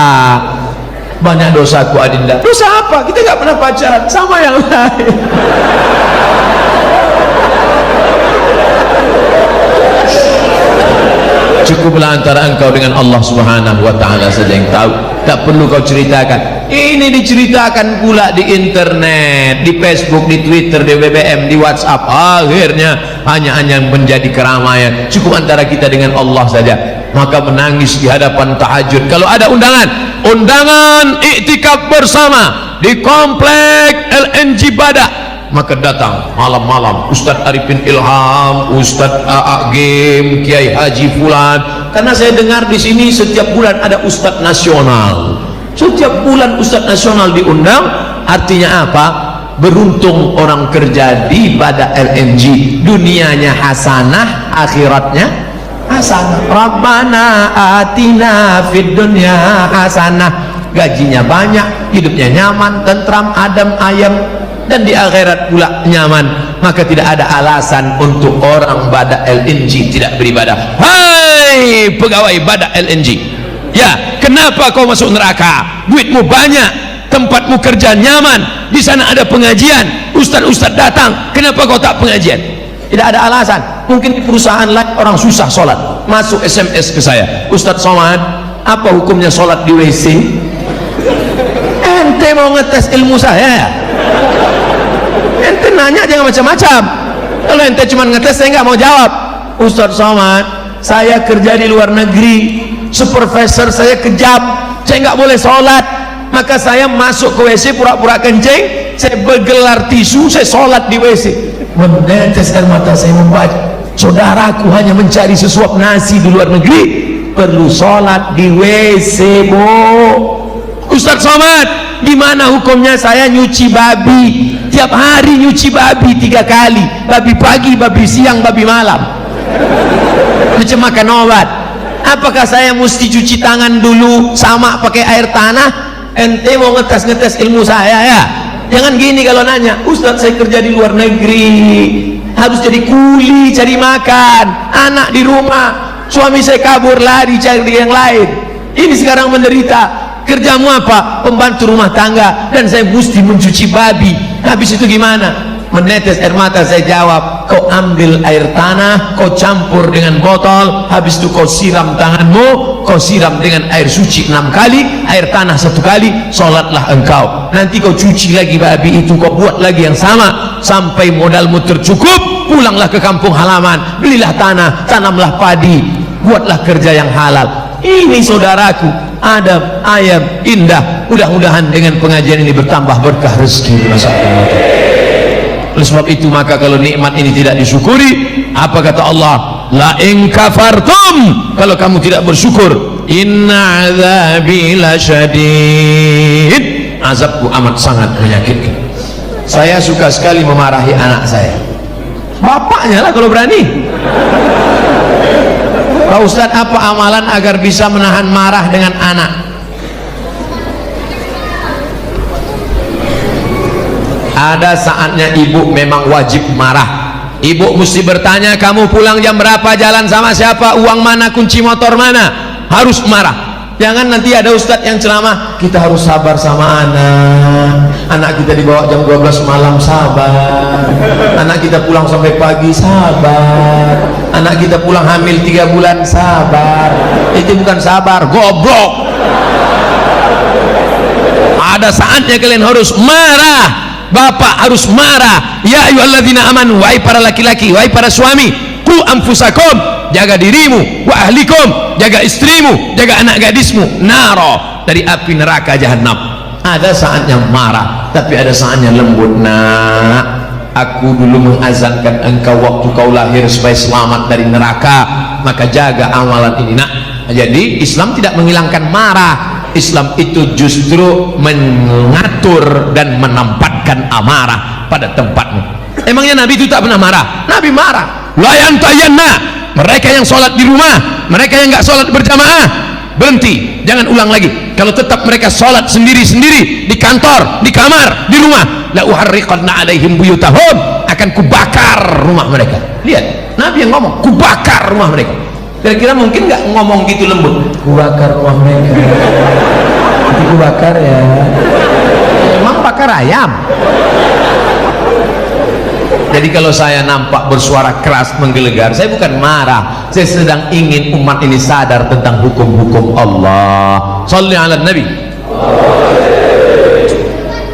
Banyak dosaku Adinda. Dosa apa? Kita nggak pernah pacaran sama yang lain. Cukuplah antara engkau dengan Allah Subhanahu wa ta'ala saja yang tahu. Tak perlu kau ceritakan. Ini diceritakan pula di internet, di Facebook, di Twitter, di BBM, di WhatsApp. Akhirnya hanya menjadi keramaian. Cukup antara kita dengan Allah saja. Maka menangis di hadapan tahajud. Kalau ada undangan i'tikaf bersama di komplek LNG Bada, maka datang malam-malam Ustadz Arifin Ilham, Ustadz Agim, Kiai Haji Fulan. Karena saya dengar di sini setiap bulan ada Ustadz nasional. Setiap bulan Ustadz nasional diundang. Artinya apa? Beruntung orang kerja di Bada LNG, dunianya hasanah, akhiratnya hasanah. Rabbana atina fid dunya hasanah, gajinya banyak, hidupnya nyaman, tentram, adem, ayem, dan di akhirat pula nyaman. Maka tidak ada alasan untuk orang Bada LNG tidak beribadah. Hai pegawai Bada LNG, ya kenapa kau masuk neraka? Duitmu banyak, tempatmu kerja nyaman, di sana ada pengajian, ustaz-ustaz datang, kenapa kau tak pengajian? Tidak ada alasan. Mungkin di perusahaan lain orang susah sholat, masuk SMS ke saya, Ustaz Somad, apa hukumnya sholat di WC? Ente mau ngetes ilmu saya? Ente nanya jangan macam-macam. Kalau ente cuma ngetes, saya nggak mau jawab. Ustaz Somad, saya kerja di luar negeri, supervisor saya kejam, saya nggak boleh sholat, maka saya masuk ke WC pura-pura kencing, saya bergelar tisu, saya sholat di WC. Menetes air mata saya membaca, saudaraku hanya mencari sesuap nasi di luar negeri, perlu sholat di WC. Ustaz Somad, gimana hukumnya saya nyuci babi? Tiap hari nyuci babi 3 kali, babi pagi, babi siang, babi malam, macam makan obat. Apakah saya mesti cuci tangan dulu sama pakai air tanah? Ente mau ngetes-ngetes ilmu saya ya? Jangan gini kalau nanya, Ustadz saya kerja di luar negeri, harus jadi kuli cari makan, anak di rumah, suami saya kabur lari cari yang lain, ini sekarang menderita. Kerjamu apa? Pembantu rumah tangga, dan saya mesti mencuci babi. Habis itu gimana? Menetes air mata. Saya jawab, kau ambil air tanah, kau campur dengan botol, habis itu kau siram tanganmu, kau siram dengan air suci 6 kali, air tanah 1 kali, sholatlah engkau. Nanti kau cuci lagi babi itu, kau buat lagi yang sama sampai modalmu tercukup. Pulanglah ke kampung halaman, belilah tanah, tanamlah padi, buatlah kerja yang halal. Ini saudaraku, adab, ayam, indah. Mudah-mudahan dengan pengajian ini bertambah berkah rezeki. Oleh sebab itu maka kalau nikmat ini tidak disyukuri, apa kata Allah? La in kafartum, kalau kamu tidak bersyukur, inna azabi lasyadid, azabku amat sangat menyakitkan. Saya suka sekali memarahi anak saya, bapaknya lah kalau berani. Pak Ustadz, apa amalan agar bisa menahan marah dengan anak? Ada saatnya ibu memang wajib marah. Ibu mesti bertanya, kamu pulang jam berapa, jalan sama siapa, uang mana, kunci motor mana. Harus marah. Jangan nanti ada ustadz yang ceramah, kita harus sabar sama anak kita dibawa jam 12 malam, sabar. Anak kita pulang sampai pagi, sabar. Anak kita pulang hamil 3 bulan, sabar. Itu bukan sabar, goblok. Ada saatnya kalian harus marah. Bapak harus marah. Ya ayyuhalladzina amanu, wahai para laki-laki, wahai para suami, qu anfusakum, jaga dirimu, wa ahlikum, jaga istrimu, jaga anak gadismu, naro, dari api neraka jahanam. Ada saatnya marah, tapi ada saatnya lembut. Nak, aku dulu mengazankan engkau waktu kau lahir supaya selamat dari neraka, maka jaga amalan ini. Nak, jadi Islam tidak menghilangkan marah. Islam itu justru mengatur dan menempatkan amarah pada tempatnya. Emangnya Nabi itu tak pernah marah? Nabi marah. La yantayanna, mereka yang sholat di rumah, mereka yang nggak sholat berjamaah, berhenti, jangan ulang lagi. Kalau tetap mereka sholat sendiri-sendiri di kantor, di kamar, di rumah, la uharriqanna alaihim buyutahum, akan kubakar rumah mereka. Lihat, Nabi yang ngomong, kubakar rumah mereka. Kira-kira mungkin nggak ngomong gitu lembut, kubakar rumah mereka, nanti kubakar ya. Emang bakar ayam? Jadi kalau saya nampak bersuara keras menggelegar, saya bukan marah, saya sedang ingin umat ini sadar tentang hukum-hukum Allah. Shalli ala Nabi.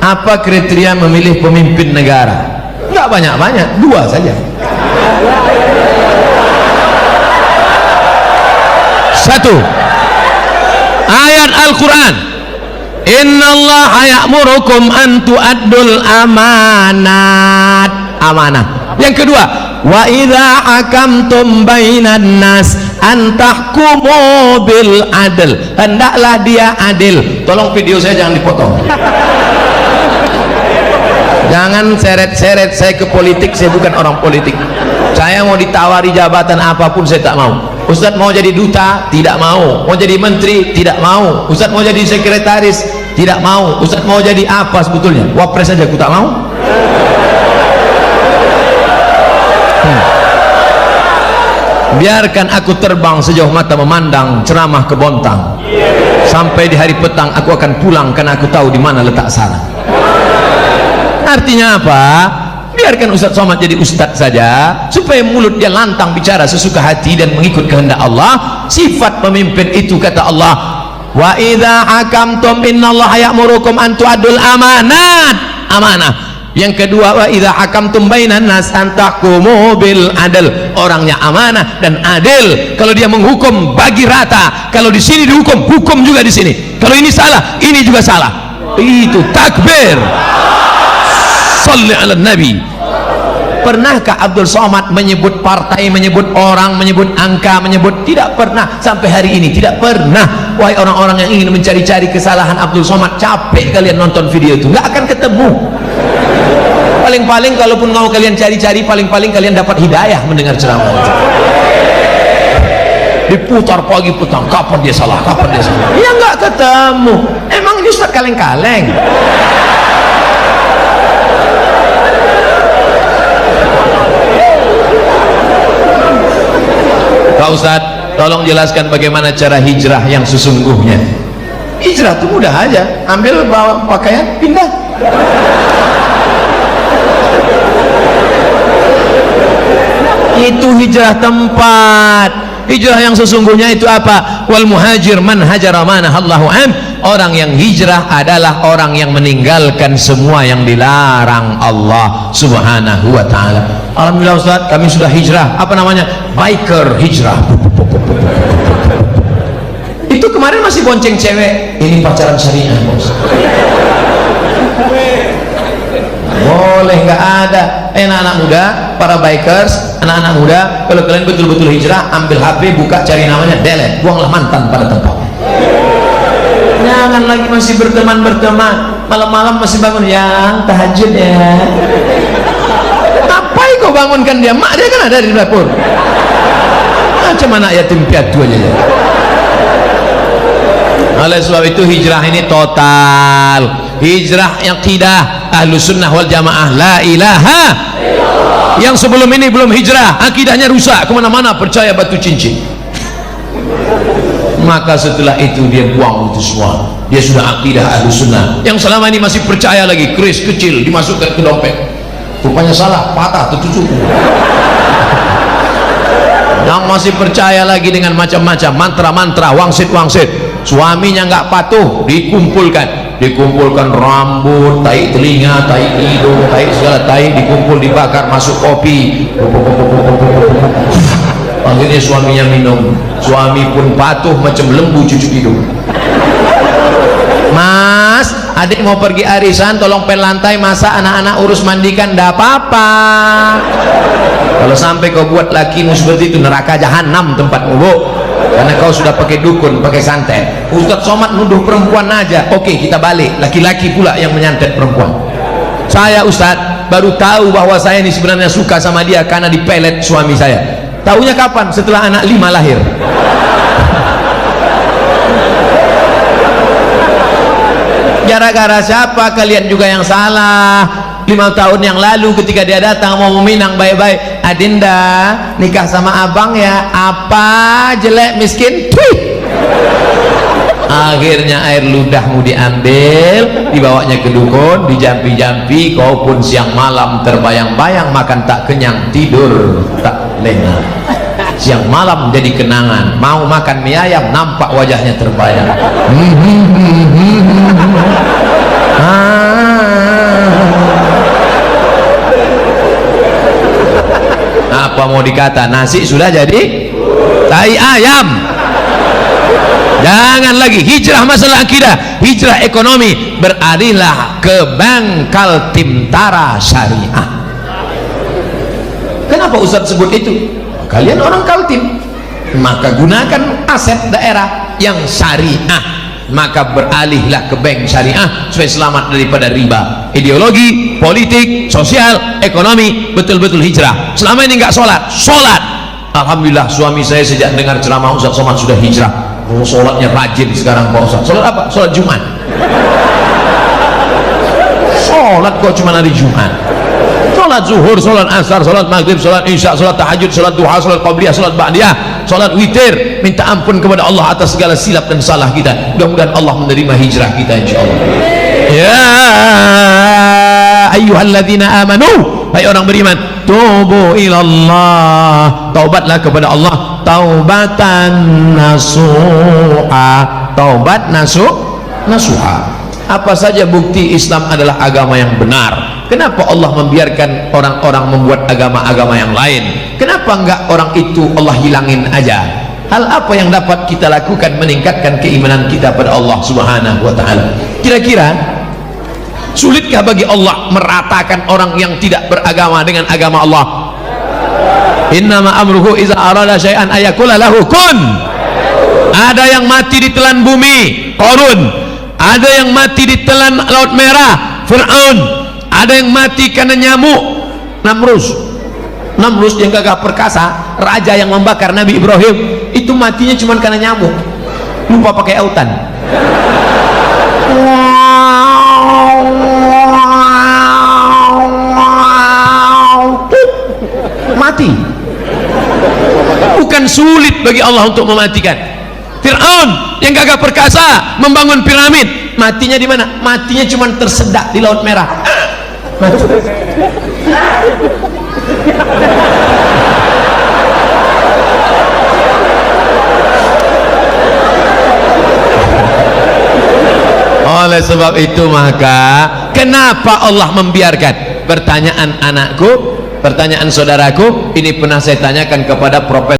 Apa kriteria memilih pemimpin negara? Nggak banyak-banyak, 2 saja. 1, ayat Al-Quran, innallaha ya'murukum an tu'addul amanat, amanah. Yang kedua, wa idza hakamtum bainan nas an tahkumu bil adl, hendaklah dia adil. Tolong video saya jangan dipotong, jangan seret-seret saya ke politik. Saya bukan orang politik. Saya mau ditawari jabatan apapun saya tak mau. Ustadz mau jadi duta, tidak mau. Mau jadi menteri, tidak mau. Ustadz mau jadi sekretaris, tidak mau. Ustadz mau jadi apa sebetulnya? Wapres saja aku tak mau. Biarkan aku terbang sejauh mata memandang, ceramah ke Bontang. Sampai di hari petang aku akan pulang karena aku tahu di mana letak sarang. Artinya apa? Biarkan Ustadz Somad jadi ustadz saja, supaya mulut dia lantang bicara sesuka hati dan mengikut kehendak Allah. Sifat pemimpin itu kata Allah, wa idza hakamtum innallaha ya'murukum an tu'addul amanat, amanah. Yang kedua, wa idza hakamtum bainan nas an tahkumu bil adl, orangnya amanah dan adil. Kalau dia menghukum bagi rata, kalau di sini dihukum, hukum juga di sini. Kalau ini salah, ini juga salah. Itu takbir. Shalli ala Nabi. Pernahkah Abdul Somad menyebut partai, menyebut orang, menyebut angka, menyebut? Tidak pernah. Sampai hari ini tidak pernah. Wahai orang-orang yang ingin mencari-cari kesalahan Abdul Somad, capek kalian nonton video itu, nggak akan ketemu. Paling-paling kalaupun mau kalian cari-cari, paling-paling kalian dapat hidayah mendengar ceramah itu. Diputar pagi petang, kapan dia salah, kapan dia salah, ya nggak ketemu. Emang ini Ustaz kaleng-kaleng? Pak Ustadz, tolong jelaskan bagaimana cara hijrah yang sesungguhnya. Hijrah itu mudah aja, ambil bawa pakaian, pindah. Itu hijrah tempat. Hijrah yang sesungguhnya itu apa? Wal muhajir man hajara ma nahallahu an. Orang yang hijrah adalah orang yang meninggalkan semua yang dilarang Allah Subhanahu wa taala. Alhamdulillah Ustaz, kami sudah hijrah. Apa namanya? Biker hijrah. Itu kemarin masih bonceng cewek. Ini pacaran syariah, Bos. Boleh, nggak ada. Anak-anak muda, para bikers, anak-anak muda, kalau kalian betul-betul hijrah, ambil HP, buka, cari namanya, delete, buanglah mantan pada tempatnya. Jangan lagi masih berteman-berteman, malam-malam masih bangun, yang tahajud ya. Ngapain kau bangunkan dia? Mak dia kan ada di dapur. Macam anak yatim piatu aja ya. Oleh sebab itu hijrah ini total. Hijrah yang akidah Ahlus Sunnah wal Jamaah, la ilaha. Yang sebelum ini belum hijrah, akidahnya rusak, kemana-mana percaya batu cincin. Maka setelah itu dia buang itu semua. Dia sudah akidah Ahlus Sunnah. Yang selama ini masih percaya lagi, keris kecil dimasukkan ke dompet. Rupanya salah, patah, tertutup. Yang masih percaya lagi dengan macam-macam mantra-mantra, wangsit-wangsit. Suaminya nggak patuh, dikumpulkan rambut, tai telinga, tai hidung, tai segala tai, dikumpul, dibakar, masuk kopi. Akhirnya suaminya minum. Suami pun patuh macam lembu cucuk hidung. Mas, adik mau pergi arisan, tolong pel lantai, masa anak-anak urus mandikan, ndak apa-apa. Kalau sampai kau buat lakimu seperti itu, neraka jahanam tempatmu, Bu. Karena kau sudah pakai dukun, pakai santet. Ustadz Somad nuduh perempuan aja. Oke, kita balik, laki-laki pula yang menyantet perempuan. Saya Ustadz baru tahu bahwa saya ini sebenarnya suka sama dia karena dipelet suami saya. Taunya kapan? Setelah anak 5 lahir. Gara-gara siapa? Kalian juga yang salah. 5 tahun yang lalu ketika dia datang mau meminang baik-baik, Adinda nikah sama abang ya. Apa jelek miskin? Tuh. Akhirnya air ludahmu diambil, dibawanya ke dukun, dijampi-jampi, kau pun siang malam terbayang-bayang, makan tak kenyang, tidur tak lengah. Siang malam jadi kenangan, mau makan mie ayam, nampak wajahnya terbayang. Apa mau dikata, nasi sudah jadi tai ayam. Jangan lagi hijrah masalah akidah, hijrah ekonomi, beralihlah ke Bangkal Timtara Syariah. Kenapa Ustaz sebut itu? Kalian orang Kaltim, maka gunakan aset daerah yang syariah, maka beralihlah ke bank syariah supaya selamat daripada riba. Ideologi, politik, sosial, ekonomi, betul-betul hijrah. Selama ini nggak sholat. Alhamdulillah suami saya sejak dengar ceramah Ustaz Somad sudah hijrah. Oh, sholatnya rajin sekarang Pak Ustaz. Sholat apa? Sholat Jumat. Sholat kok cuma hari Jumat? Sholat zuhur, sholat asar, sholat maghrib, sholat isya, sholat tahajud, sholat duha, sholat qabliyah, sholat ba'diyah, sholat witir. Minta ampun kepada Allah atas segala silap dan salah kita. Mudah-mudahan Allah menerima hijrah kita insyaallah. Ya ayyuhalladzina amanu, hai orang beriman, tubu ilallah, taubatlah kepada Allah, taubatan nasuha, taubat nasuha. Apa saja bukti Islam adalah agama yang benar? Kenapa Allah membiarkan orang-orang membuat agama-agama yang lain? Kenapa enggak orang itu Allah hilangin aja? Hal apa yang dapat kita lakukan meningkatkan keimanan kita pada Allah Subhanahu wa taala? Kira-kira sulitkah bagi Allah meratakan orang yang tidak beragama dengan agama Allah? Innama amruhu iza arada syai'an ayakula lahu kun. Ada yang mati ditelan bumi, Qarun. Ada yang mati ditelan Laut Merah, Fir'aun. Ada yang mati karena nyamuk, Namrus yang gagah perkasa, raja yang membakar Nabi Ibrahim, itu matinya cuma karena nyamuk, lupa pakai autan. Mati. Bukan sulit bagi Allah untuk mematikan. Fir'aun yang gagah perkasa membangun piramid, matinya di mana? Matinya cuma tersedak di Laut Merah. Mati. Oleh sebab itu maka kenapa Allah membiarkan? Pertanyaan anakku, pertanyaan saudaraku, ini pernah saya tanyakan kepada Profesor